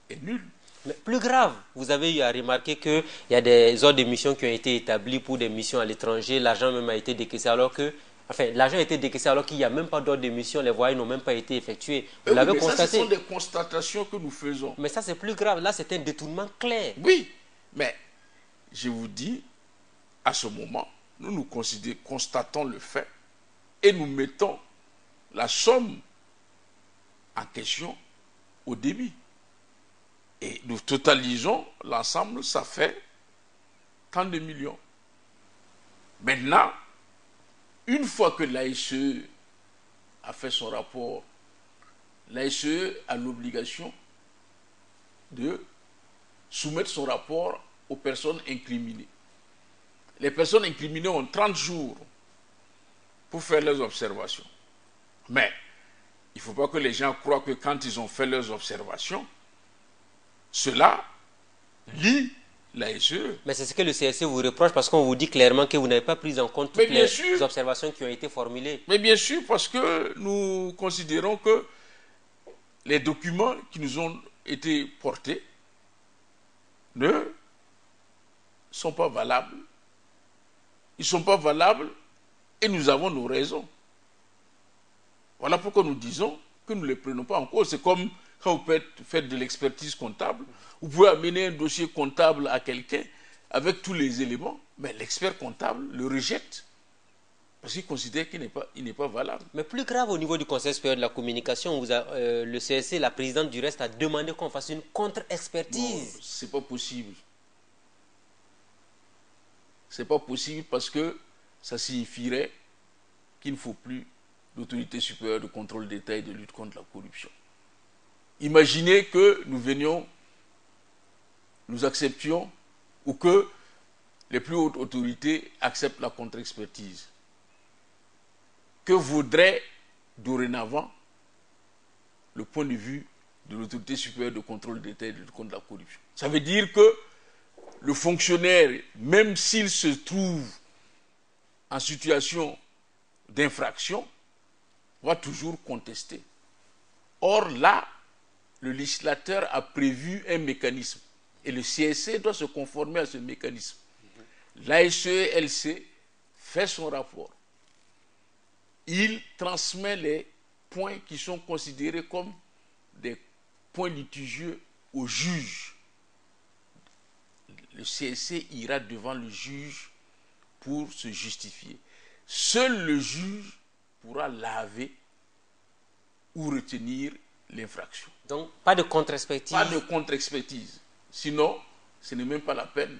est nul. Mais plus grave, vous avez eu à remarquer qu'il y a des ordres de mission qui ont été établis pour des missions à l'étranger. L'argent même a été décaissé alors que... Enfin, l'argent a été décaissé alors qu'il n'y a même pas d'ordre de mission. Les voyages n'ont même pas été effectués. Vous l'avez constaté. Ça, ce sont des constatations que nous faisons. Mais ça, c'est plus grave. Là, c'est un détournement clair. Oui, Mais je vous dis, à ce moment, nous constatons le fait et nous mettons la somme en question au débit. Et nous totalisons l'ensemble, ça fait tant de millions. Maintenant, une fois que l'ASE a fait son rapport, l'ASE a l'obligation de soumettre son rapport aux personnes incriminées. Les personnes incriminées ont 30 jours pour faire leurs observations. Mais il ne faut pas que les gens croient que quand ils ont fait leurs observations, cela lie l'ASE. Mais c'est ce que le CSE vous reproche parce qu'on vous dit clairement que vous n'avez pas pris en compte toutes les observations qui ont été formulées. Mais bien sûr, parce que nous considérons que les documents qui nous ont été portés ne sont pas valables. Ils ne sont pas valables et nous avons nos raisons. Voilà pourquoi nous disons que nous ne les prenons pas en cause. C'est comme quand vous faites de l'expertise comptable, vous pouvez amener un dossier comptable à quelqu'un avec tous les éléments, mais l'expert comptable le rejette parce qu'il considère qu'il n'est pas valable. Mais plus grave au niveau du Conseil supérieur de la communication, le CSC, la présidente du reste, a demandé qu'on fasse une contre-expertise. Ce n'est pas possible. Ce n'est pas possible parce que ça signifierait qu'il ne faut plus d'autorité supérieure de contrôle d'État et de lutte contre la corruption. Imaginez que nous acceptions ou que les plus hautes autorités acceptent la contre-expertise. Que vaudrait dorénavant le point de vue de l'autorité supérieure de contrôle d'État et de lutte contre la corruption? Ça veut dire que le fonctionnaire, même s'il se trouve en situation d'infraction, va toujours contester. Or là, le législateur a prévu un mécanisme et le CSC doit se conformer à ce mécanisme. L'ASE-LC fait son rapport. Il transmet les points qui sont considérés comme des points litigieux au juge. Le CSC ira devant le juge pour se justifier. Seul le juge pourra laver ou retenir l'infraction. Donc, pas de contre-expertise. Pas de contre-expertise. Sinon, ce n'est même pas la peine.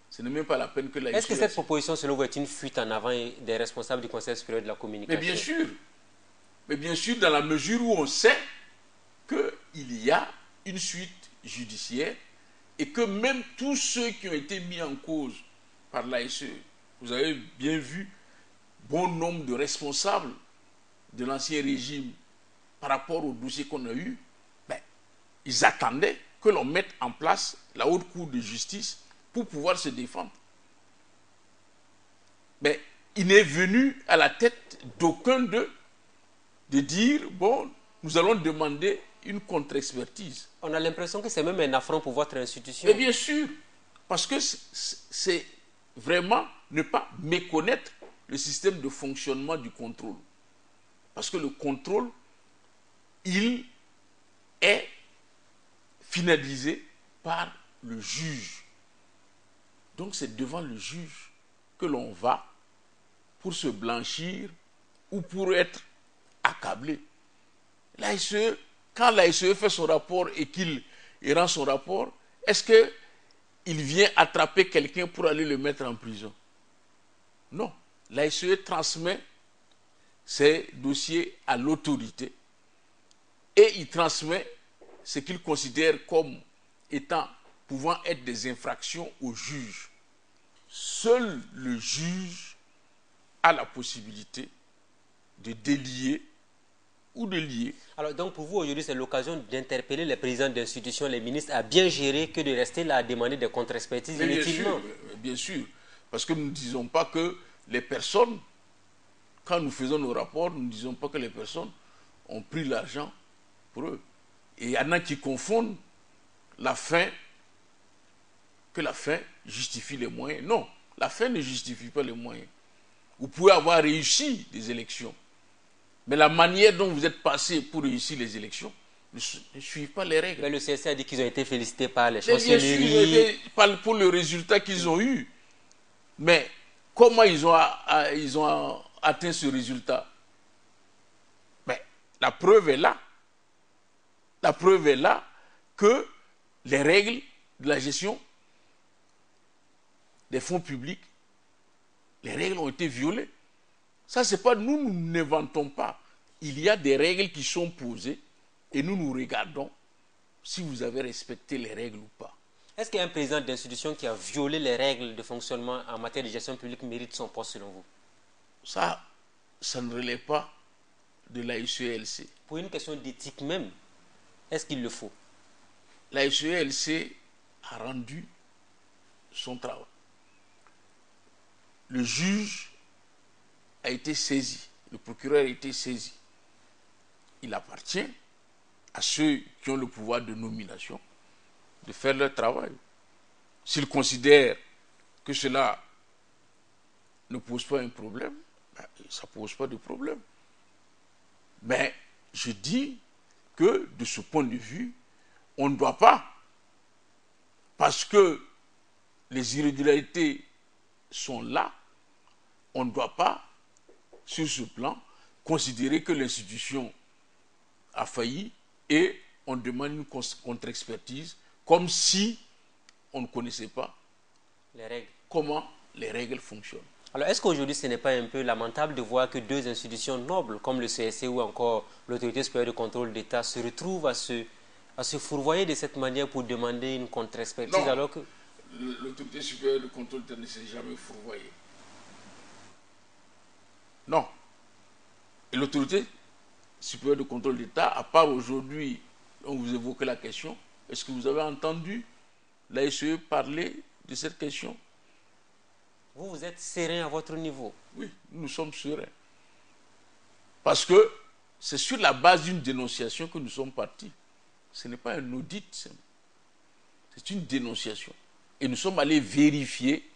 Ce n'est même pas la peine que la... Est-ce que cette proposition, selon vous, est une fuite en avant des responsables du Conseil supérieur de la communication? Mais bien sûr. Mais bien sûr, dans la mesure où on sait qu'il y a une suite judiciaire et que même tous ceux qui ont été mis en cause par l'ASE, vous avez bien vu, bon nombre de responsables de l'ancien régime par rapport au dossier qu'on a eu, ils attendaient que l'on mette en place la haute cour de justice pour pouvoir se défendre. Mais il n'est venu à la tête d'aucun d'eux de dire, bon, nous allons demander une contre-expertise. On a l'impression que c'est même un affront pour votre institution. Mais bien sûr, parce que c'est vraiment ne pas méconnaître le système de fonctionnement du contrôle. Parce que le contrôle, il est finalisé par le juge. Donc c'est devant le juge que l'on va pour se blanchir ou pour être accablé. L'ASE, quand l'ASE fait son rapport et qu'il rend son rapport, est-ce qu'il vient attraper quelqu'un pour aller le mettre en prison? Non. L'ASE transmet ses dossiers à l'autorité et il transmet ce qu'il considère comme pouvant être des infractions au juge. Seul le juge a la possibilité de délier ou de lier. Alors donc pour vous aujourd'hui c'est l'occasion d'interpeller les présidents d'institutions, les ministres à bien gérer que de rester là à demander des contre-expertises inutilement. Bien sûr, parce que nous ne disons pas que les personnes, quand nous faisons nos rapports, nous ne disons pas que les personnes ont pris l'argent pour eux. Et il y en a qui confondent que la fin justifie les moyens. Non, la fin ne justifie pas les moyens. Vous pouvez avoir réussi des élections, mais la manière dont vous êtes passé pour réussir les élections ne suivent pas les règles. Mais le CSC a dit qu'ils ont été félicités par les Mais bien sûr, chancelleries. pour le résultat qu'ils ont eu. Mais comment ils ont atteint ce résultat? Mais la preuve est là. La preuve est là que les règles de la gestion des fonds publics, les règles ont été violées. Ça, c'est pas nous n'inventons pas. Il y a des règles qui sont posées et nous regardons si vous avez respecté les règles ou pas. Est-ce qu'un président d'institution qui a violé les règles de fonctionnement en matière de gestion publique mérite son poste selon vous? Ça ne relève pas de la SELC. Pour une question d'éthique même, est-ce qu'il le faut? La SELC a rendu son travail. Le juge a été saisi, le procureur a été saisi. Il appartient à ceux qui ont le pouvoir de nomination de faire leur travail. S'ils considèrent que cela ne pose pas un problème, ben, ça ne pose pas de problème. Mais je dis que de ce point de vue, on ne doit pas, parce que les irrégularités sont là, on ne doit pas, sur ce plan, considérer que l'institution a failli et on demande une contre-expertise comme si on ne connaissait pas Les règles. comment les règles fonctionnent. Alors, est-ce qu'aujourd'hui, ce n'est pas un peu lamentable de voir que deux institutions nobles, comme le CSC ou encore l'Autorité supérieure de contrôle d'État, se retrouvent à se fourvoyer de cette manière pour demander une contre-expertise alors que... L'Autorité supérieure de contrôle d'État ne s'est jamais fourvoyée. Non. Et l'Autorité supérieure de contrôle d'État, à part aujourd'hui, on vous évoquait la question, est-ce que vous avez entendu la SE parler de cette question? Vous êtes serein à votre niveau? Oui, nous sommes sereins. Parce que c'est sur la base d'une dénonciation que nous sommes partis. Ce n'est pas un audit, c'est une dénonciation. Et nous sommes allés vérifier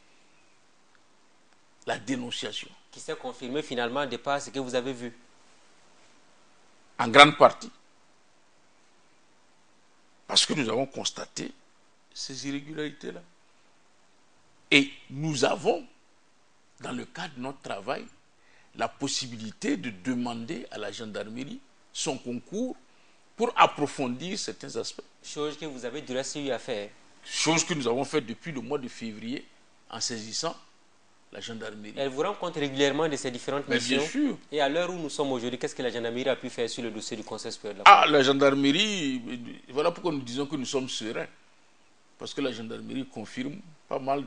la dénonciation. Qui s'est confirmé finalement de par ce que vous avez vu? En grande partie. Parce que nous avons constaté ces irrégularités-là. Et nous avons, dans le cadre de notre travail, la possibilité de demander à la gendarmerie son concours pour approfondir certains aspects. Chose que vous avez du reste eu à faire. Chose que nous avons fait depuis le mois de février en saisissant la gendarmerie. Elle vous rend compte régulièrement de ces différentes missions? Bien sûr. Et à l'heure où nous sommes aujourd'hui, qu'est-ce que la gendarmerie a pu faire sur le dossier du Conseil supérieur de la Ah, la gendarmerie, voilà pourquoi nous disons que nous sommes sereins. Parce que la gendarmerie confirme pas mal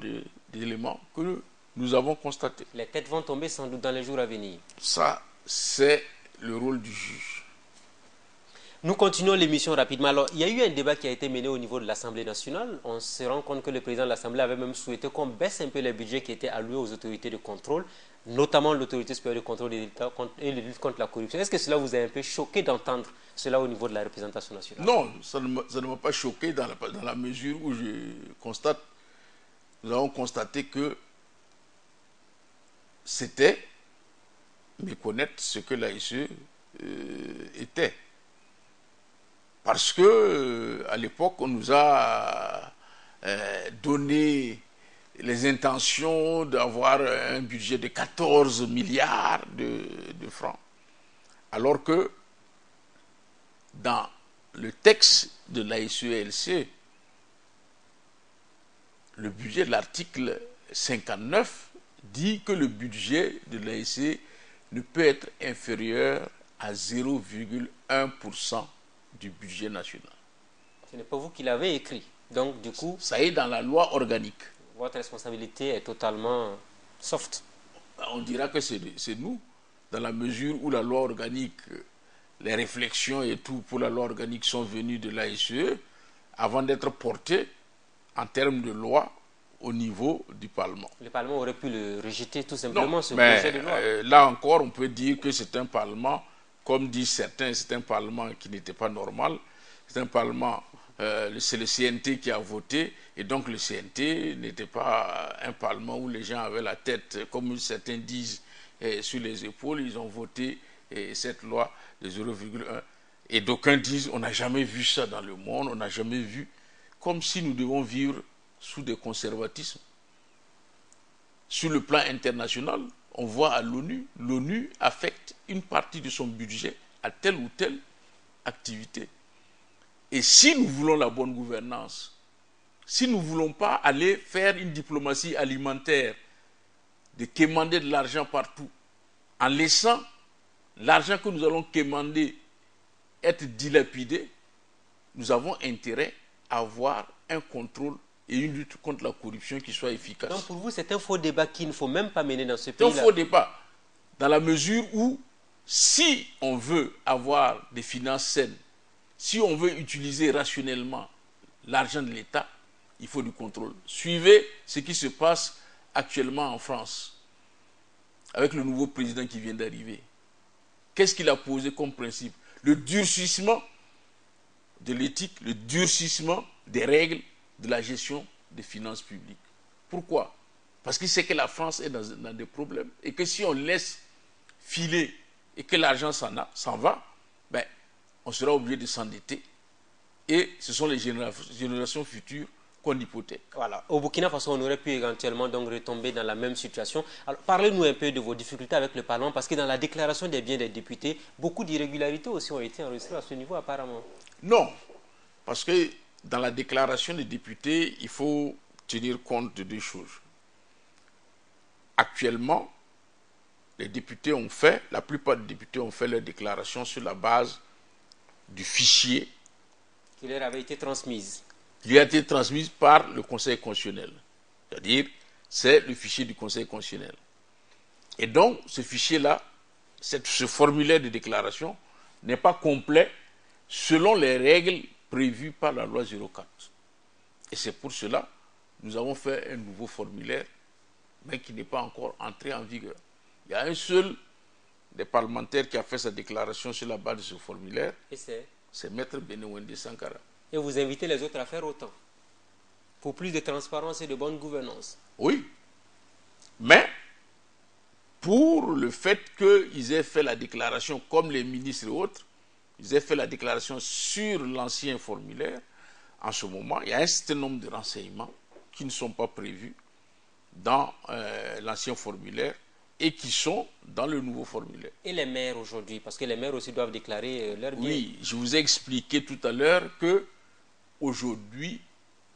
d'éléments que nous avons constatés. Les têtes vont tomber sans doute dans les jours à venir. Ça, c'est le rôle du juge. Nous continuons l'émission rapidement. Alors, il y a eu un débat qui a été mené au niveau de l'Assemblée nationale. On se rend compte que le président de l'Assemblée avait même souhaité qu'on baisse un peu les budgets qui étaient alloués aux autorités de contrôle, notamment l'autorité supérieure de contrôle de l'État et de lutte contre la corruption. Est-ce que cela vous a un peu choqué d'entendre cela au niveau de la représentation nationale? Non, ça ne m'a pas choqué dans la mesure où nous avons constaté que c'était méconnaître ce que l'ASE était. Parce que à l'époque, on nous a donné les intentions d'avoir un budget de 14 milliards de francs. Alors que dans le texte de la SELC, le budget de l'article 59 dit que le budget de l'ASE ne peut être inférieur à 0,1% du budget national. Ce n'est pas vous qui l'avez écrit. Donc, du coup, ça est dans la loi organique. Votre responsabilité est totalement soft. On dira que c'est nous, dans la mesure où la loi organique, les réflexions et tout pour la loi organique sont venues de l'ASE avant d'être portées en termes de loi au niveau du Parlement. Le Parlement aurait pu le rejeter tout simplement, ce mais projet de loi. Là encore, on peut dire que c'est un Parlement, comme disent certains, c'est un Parlement qui n'était pas normal. C'est un Parlement, c'est le CNT qui a voté, et donc le CNT n'était pas un Parlement où les gens avaient la tête, comme certains disent, sur les épaules. Ils ont voté cette loi de 0,1. Et d'aucuns disent, on n'a jamais vu ça dans le monde, on n'a jamais vu, comme si nous devons vivre sous des conservatismes. Sur le plan international, on voit à l'ONU, l'ONU affecte une partie de son budget à telle ou telle activité. Et si nous voulons la bonne gouvernance, si nous ne voulons pas aller faire une diplomatie alimentaire, de quémander de l'argent partout, en laissant l'argent que nous allons quémander être dilapidé, nous avons intérêt à avoir un contrôle et une lutte contre la corruption qui soit efficace. Donc pour vous, c'est un faux débat qu'il ne faut même pas mener dans ce pays-là. C'est un faux débat, dans la mesure où, si on veut avoir des finances saines, si on veut utiliser rationnellement l'argent de l'État, il faut du contrôle. Suivez ce qui se passe actuellement en France, avec le nouveau président qui vient d'arriver. Qu'est-ce qu'il a posé comme principe? Le durcissement de l'éthique, le durcissement des règles de la gestion des finances publiques. Pourquoi? Parce qu'il sait que la France est dans des problèmes et que si on laisse filer et que l'argent s'en va, ben, on sera obligé de s'endetter et ce sont les générations futures qu'on hypothèque. Voilà. Au Burkina Faso, on aurait pu éventuellement donc retomber dans la même situation. Alors, parlez-nous un peu de vos difficultés avec le Parlement, parce que dans la déclaration des biens des députés, beaucoup d'irrégularités aussi ont été enregistrées à ce niveau apparemment. Non, parce que dans la déclaration des députés, il faut tenir compte de deux choses. Actuellement, les députés ont fait, la plupart des députés ont fait leur déclaration sur la base du fichier qui leur avait été transmise. Qui a été transmise par le Conseil constitutionnel. C'est-à-dire, c'est le fichier du Conseil constitutionnel. Et donc, ce fichier-là, ce formulaire de déclaration n'est pas complet selon les règles prévues par la loi 04. Et c'est pour cela que nous avons fait un nouveau formulaire, mais qui n'est pas encore entré en vigueur. Il y a un seul des parlementaires qui a fait sa déclaration sur la base de ce formulaire. Et c'est Maître Benewende Sankara. Et vous invitez les autres à faire autant, pour plus de transparence et de bonne gouvernance. Oui, mais pour le fait qu'ils aient fait la déclaration, comme les ministres et autres, ils aient fait la déclaration sur l'ancien formulaire, en ce moment, il y a un certain nombre de renseignements qui ne sont pas prévus dans l'ancien formulaire et qui sont dans le nouveau formulaire. Et les maires aujourd'hui, parce que les maires aussi doivent déclarer leur bien. Oui, je vous ai expliqué tout à l'heure que aujourd'hui,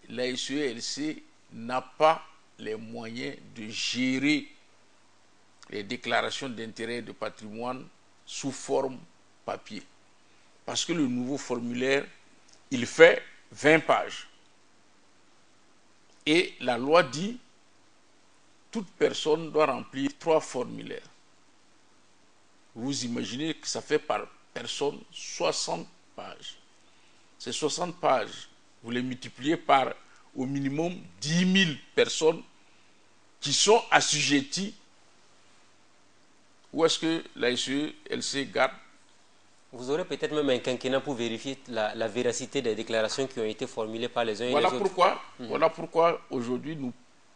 la SELC n'a pas les moyens de gérer les déclarations d'intérêt et de patrimoine sous forme papier. Parce que le nouveau formulaire, il fait 20 pages. Et la loi dit toute personne doit remplir 3 formulaires. Vous imaginez que ça fait par personne 60 pages. Ces 60 pages, vous les multipliez par au minimum 10 000 personnes qui sont assujetties. Où est-ce que la SELC garde? Vous aurez peut-être même un quinquennat pour vérifier la véracité des déclarations qui ont été formulées par les uns et les autres. Voilà pourquoi aujourd'hui nous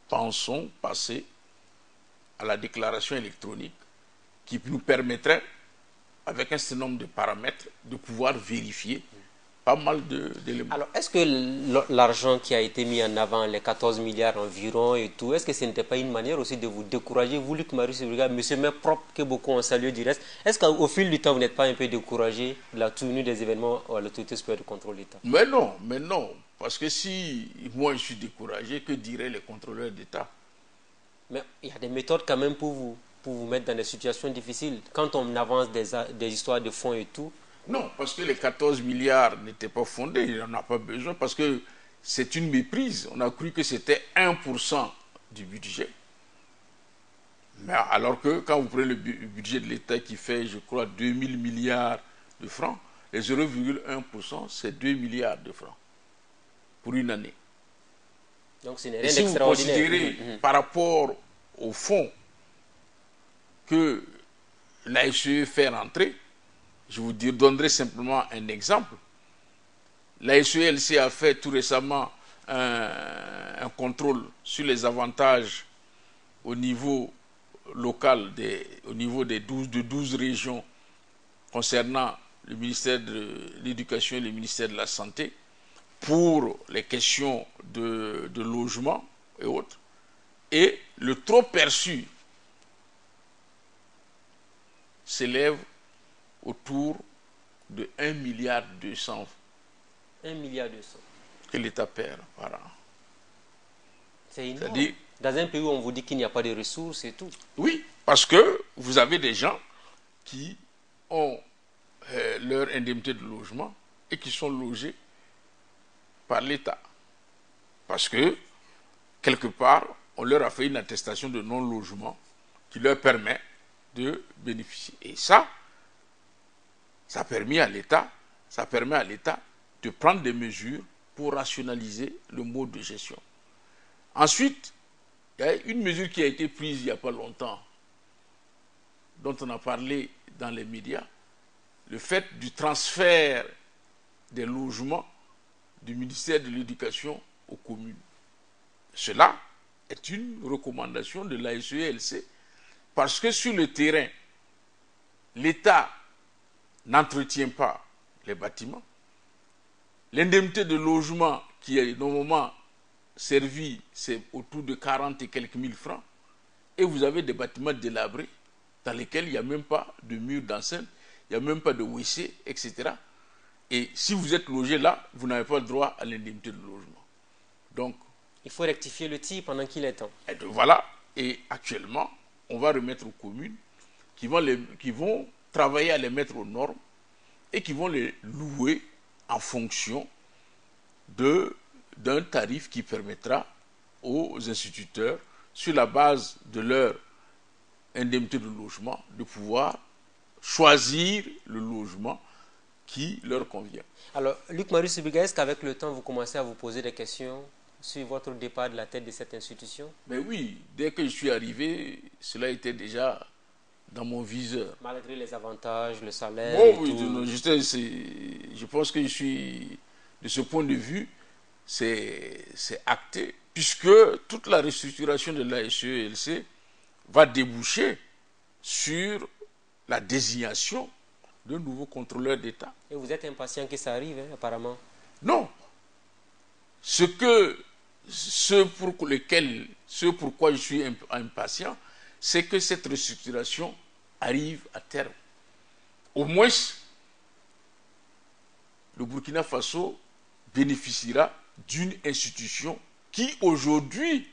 pensons passer à la déclaration électronique qui nous permettrait, avec un certain nombre de paramètres, de pouvoir vérifier pas mal d'éléments. Alors, est-ce que l'argent qui a été mis en avant, les 14 milliards environ et tout, est-ce que ce n'était pas une manière aussi de vous décourager, vous, Luc Marius Brigade, monsieur maire propre, que beaucoup ont salué du reste, est-ce qu'au fil du temps, vous n'êtes pas un peu découragé de la tenue des événements à l'autorité supérieure de contrôle de l'État? Mais non, parce que si moi je suis découragé, que diraient les contrôleurs d'État? Mais il y a des méthodes quand même pour vous mettre dans des situations difficiles. Quand on avance des histoires de fonds et tout. Non, parce que les 14 milliards n'étaient pas fondés, il n'en a pas besoin, parce que c'est une méprise. On a cru que c'était 1% du budget. Mais alors que quand vous prenez le budget de l'État qui fait, je crois, 2000 milliards de francs, les 0,1%, c'est 2 milliards de francs pour une année. Donc ce n'est rien d'extraordinaire. Si vous considérez par rapport au fonds que la SE fait rentrer, je vous donnerai simplement un exemple. La SELC a fait tout récemment un contrôle sur les avantages au niveau local, au niveau de 12 régions concernant le ministère de l'Éducation et le ministère de la Santé pour les questions de logement et autres. Et le trop perçu s'élève autour de 1,2 milliard 1,2 milliard que l'État perd par an. C'est énorme. Dans un pays où on vous dit qu'il n'y a pas de ressources et tout. Oui, parce que vous avez des gens qui ont leur indemnité de logement et qui sont logés par l'État. Parce que, quelque part, on leur a fait une attestation de non-logement qui leur permet de bénéficier. Et ça permet à l'État de prendre des mesures pour rationaliser le mode de gestion. Ensuite, il y a une mesure qui a été prise il n'y a pas longtemps, dont on a parlé dans les médias, le fait du transfert des logements du ministère de l'Éducation aux communes. Cela est une recommandation de l'ASELC parce que sur le terrain, l'État n'entretient pas les bâtiments. L'indemnité de logement qui est normalement servie, c'est autour de 40 et quelques mille francs. Et vous avez des bâtiments délabrés dans lesquels il n'y a même pas de mur d'enceinte, il n'y a même pas de WC, etc. Et si vous êtes logé là, vous n'avez pas le droit à l'indemnité de logement. Donc, il faut rectifier le tir pendant qu'il est temps. Et voilà. Et actuellement, on va remettre aux communes qui vont travailler à les mettre aux normes et qui vont les louer en fonction d'un tarif qui permettra aux instituteurs, sur la base de leur indemnité de logement, de pouvoir choisir le logement qui leur convient. Alors, Luc-Marie Subiga, est-ce qu'avec le temps, vous commencez à vous poser des questions sur votre départ de la tête de cette institution? Mais oui, dès que je suis arrivé, cela était déjà dans mon viseur. Malgré les avantages, le salaire bon, et oui, tout. Je pense que je suis, de ce point de vue, c'est acté, puisque toute la restructuration de l'ASELC va déboucher sur la désignation d'un nouveau contrôleur d'État. Et vous êtes impatient que ça arrive, hein, apparemment? Non. Ce pourquoi je suis impatient, c'est que cette restructuration arrive à terme. Au moins, le Burkina Faso bénéficiera d'une institution qui, aujourd'hui,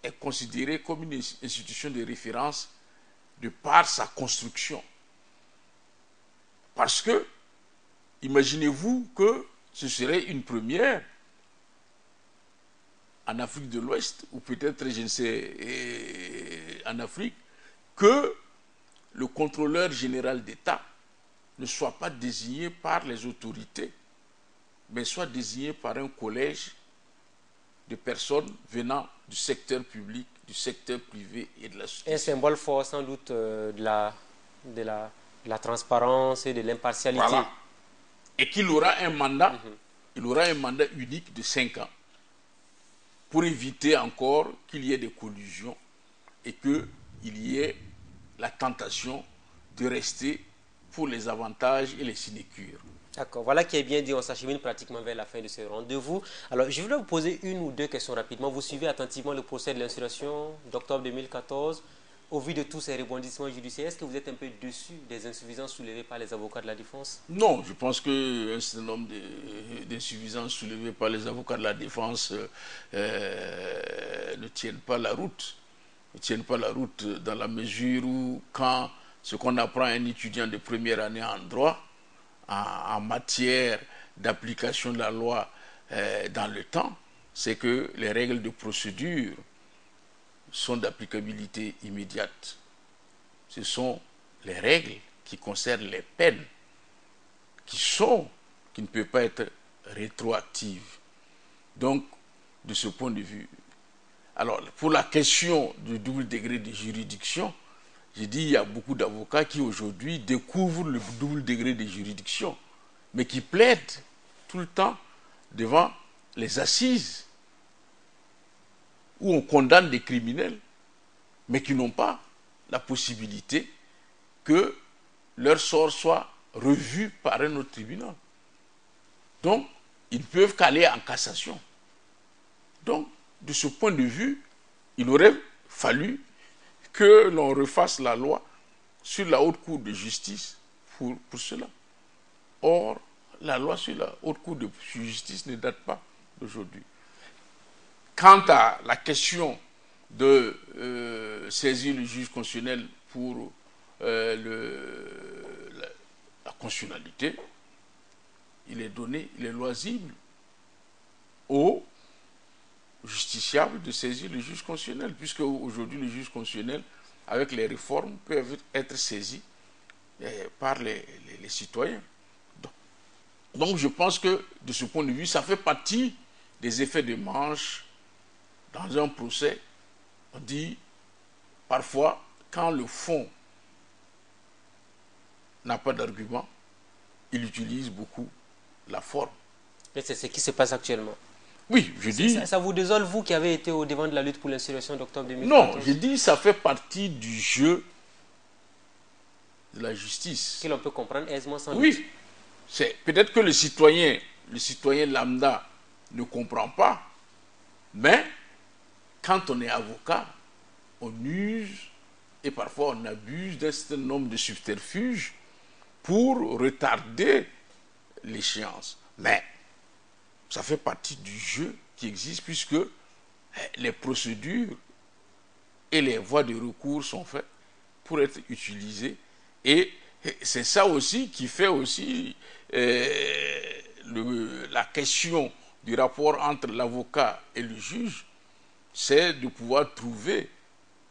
est considérée comme une institution de référence de par sa construction. Parce que, imaginez-vous que ce serait une première en Afrique de l'Ouest, ou peut-être, je ne sais, en Afrique, que le contrôleur général d'État ne soit pas désigné par les autorités, mais soit désigné par un collège de personnes venant du secteur public, du secteur privé et de la société. Un symbole fort, sans doute, de la transparence et de l'impartialité. Voilà. Et qu'il aura un mandat, il aura un mandat unique de 5 ans pour éviter encore qu'il y ait des collusions et qu'il y ait la tentation de rester pour les avantages et les sinécures. D'accord, voilà qui est bien dit, on s'achemine pratiquement vers la fin de ce rendez-vous. Alors, je voulais vous poser une ou deux questions rapidement. Vous suivez attentivement le procès de l'insurrection d'octobre 2014. Au vu de tous ces rebondissements judiciaires, est-ce que vous êtes un peu déçu des insuffisances soulevées par les avocats de la défense? Non, je pense qu'un certain nombre d'insuffisances soulevées par les avocats de la défense ne tiennent pas la route. Ne tiennent pas la route dans la mesure où, quand ce qu'on apprend à un étudiant de première année en droit, en matière d'application de la loi dans le temps, c'est que les règles de procédure sont d'applicabilité immédiate. Ce sont les règles qui concernent les peines qui ne peuvent pas être rétroactives. Donc, de ce point de vue, alors pour la question du double degré de juridiction, j'ai dit il y a beaucoup d'avocats qui aujourd'hui découvrent le double degré de juridiction, mais qui plaident tout le temps devant les assises où on condamne des criminels, mais qui n'ont pas la possibilité que leur sort soit revu par un autre tribunal. Donc, ils peuvent qu'aller en cassation. Donc, de ce point de vue, il aurait fallu que l'on refasse la loi sur la haute cour de justice pour cela. Or, la loi sur la haute cour de justice ne date pas d'aujourd'hui. Quant à la question de saisir le juge constitutionnel pour la constitutionnalité, il est donné, il est loisible aux justiciables de saisir le juge constitutionnel, puisque aujourd'hui le juge constitutionnel, avec les réformes, peut être saisi par les citoyens. Donc je pense que de ce point de vue, ça fait partie des effets de manche dans un procès. On dit parfois, quand le fond n'a pas d'argument, il utilise beaucoup la forme. Et c'est ce qui se passe actuellement. Oui, je dis... Ça vous désole, vous qui avez été au devant de la lutte pour l'insurrection d'octobre 2014? Non, je dis ça fait partie du jeu de la justice. Que l'on peut comprendre aisément sans doute. Oui, peut-être que le citoyen lambda ne comprend pas, mais quand on est avocat, on use et parfois on abuse d'un certain nombre de subterfuges pour retarder l'échéance. Mais ça fait partie du jeu qui existe puisque les procédures et les voies de recours sont faites pour être utilisées. Et c'est ça aussi qui fait aussi la question du rapport entre l'avocat et le juge, c'est de pouvoir trouver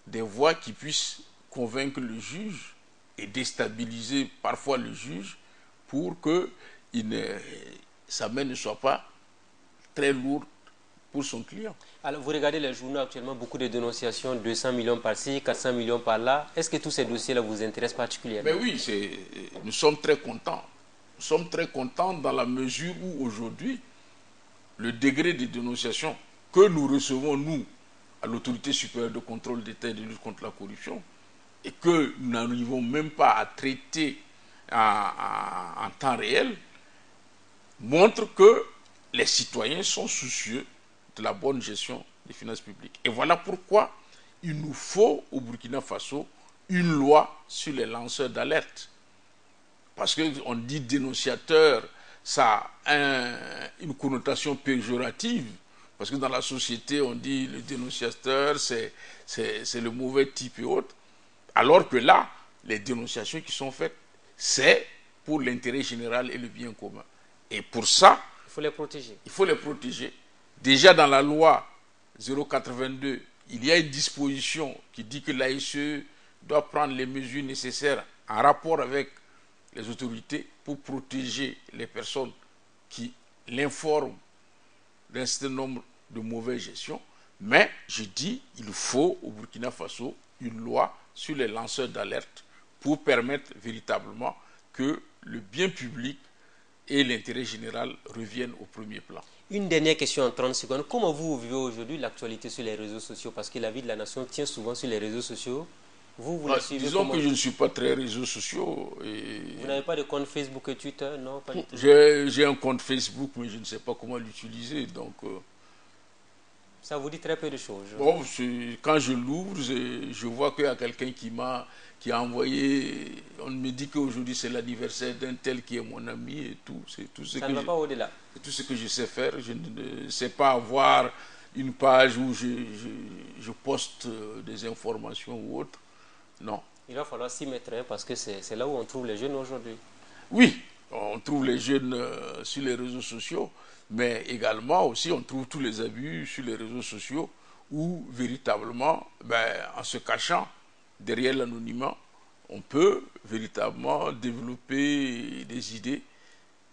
des voies qui puissent convaincre le juge et déstabiliser parfois le juge pour que sa main ne soit pas très lourde pour son client. Alors, vous regardez les journaux actuellement, beaucoup de dénonciations, 200 millions par-ci, 400 millions par-là. Est-ce que tous ces dossiers-là vous intéressent particulièrement? Mais oui, nous sommes très contents. Nous sommes très contents dans la mesure où aujourd'hui, le degré de dénonciation que nous recevons, nous, à l'autorité supérieure de contrôle d'État et de lutte contre la corruption, et que nous n'arrivons même pas à traiter en temps réel, montre que les citoyens sont soucieux de la bonne gestion des finances publiques. Et voilà pourquoi il nous faut au Burkina Faso une loi sur les lanceurs d'alerte. Parce qu'on dit dénonciateur, ça a une connotation péjorative. Parce que dans la société, on dit le dénonciateur, c'est le mauvais type et autres. Alors que là, les dénonciations qui sont faites, c'est pour l'intérêt général et le bien commun. Et pour ça, il faut les protéger. Il faut les protéger. Déjà dans la loi 082, il y a une disposition qui dit que l'ASE doit prendre les mesures nécessaires en rapport avec les autorités pour protéger les personnes qui l'informent d'un certain nombre de mauvaises gestions. Mais je dis, il faut au Burkina Faso une loi sur les lanceurs d'alerte pour permettre véritablement que le bien public et l'intérêt général reviennent au premier plan. Une dernière question en 30 secondes. Comment vous vivez aujourd'hui l'actualité sur les réseaux sociaux? Parce que la vie de la nation tient souvent sur les réseaux sociaux. Vous la suivez disons comment? Que je ne suis pas très réseaux sociaux. Vous n'avez pas de compte Facebook et Twitter? Non, pas du tout. J'ai un compte Facebook, mais je ne sais pas comment l'utiliser. Donc, ça vous dit très peu de choses. Bon, quand je l'ouvre, je vois qu'il y a quelqu'un qui a envoyé. On me dit qu'aujourd'hui c'est l'anniversaire d'un tel qui est mon ami et tout. C'est tout ce ça ne va pas au-delà. C'est tout ce que je sais faire. Je ne sais pas avoir une page où je poste des informations ou autre. Non. Il va falloir s'y mettre parce que c'est là où on trouve les jeunes aujourd'hui. Oui, on trouve les jeunes sur les réseaux sociaux, mais également aussi on trouve tous les abus sur les réseaux sociaux où véritablement, en se cachant derrière l'anonymat, on peut véritablement développer des idées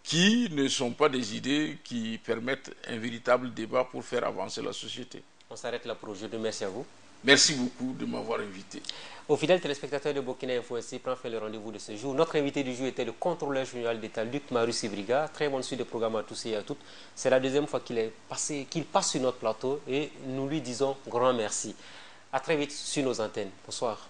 qui ne sont pas des idées qui permettent un véritable débat pour faire avancer la société. On s'arrête là pour aujourd'hui. Merci à vous. Merci beaucoup de m'avoir invité. Aux fidèles téléspectateurs de Burkina Info, ainsi prend fait le rendez-vous de ce jour. Notre invité du jour était le contrôleur général d'État, Luc Marius Ibriga. Très bonne suite de programme à tous et à toutes. C'est la deuxième fois qu'il passe sur notre plateau et nous lui disons grand merci. À très vite sur nos antennes. Bonsoir.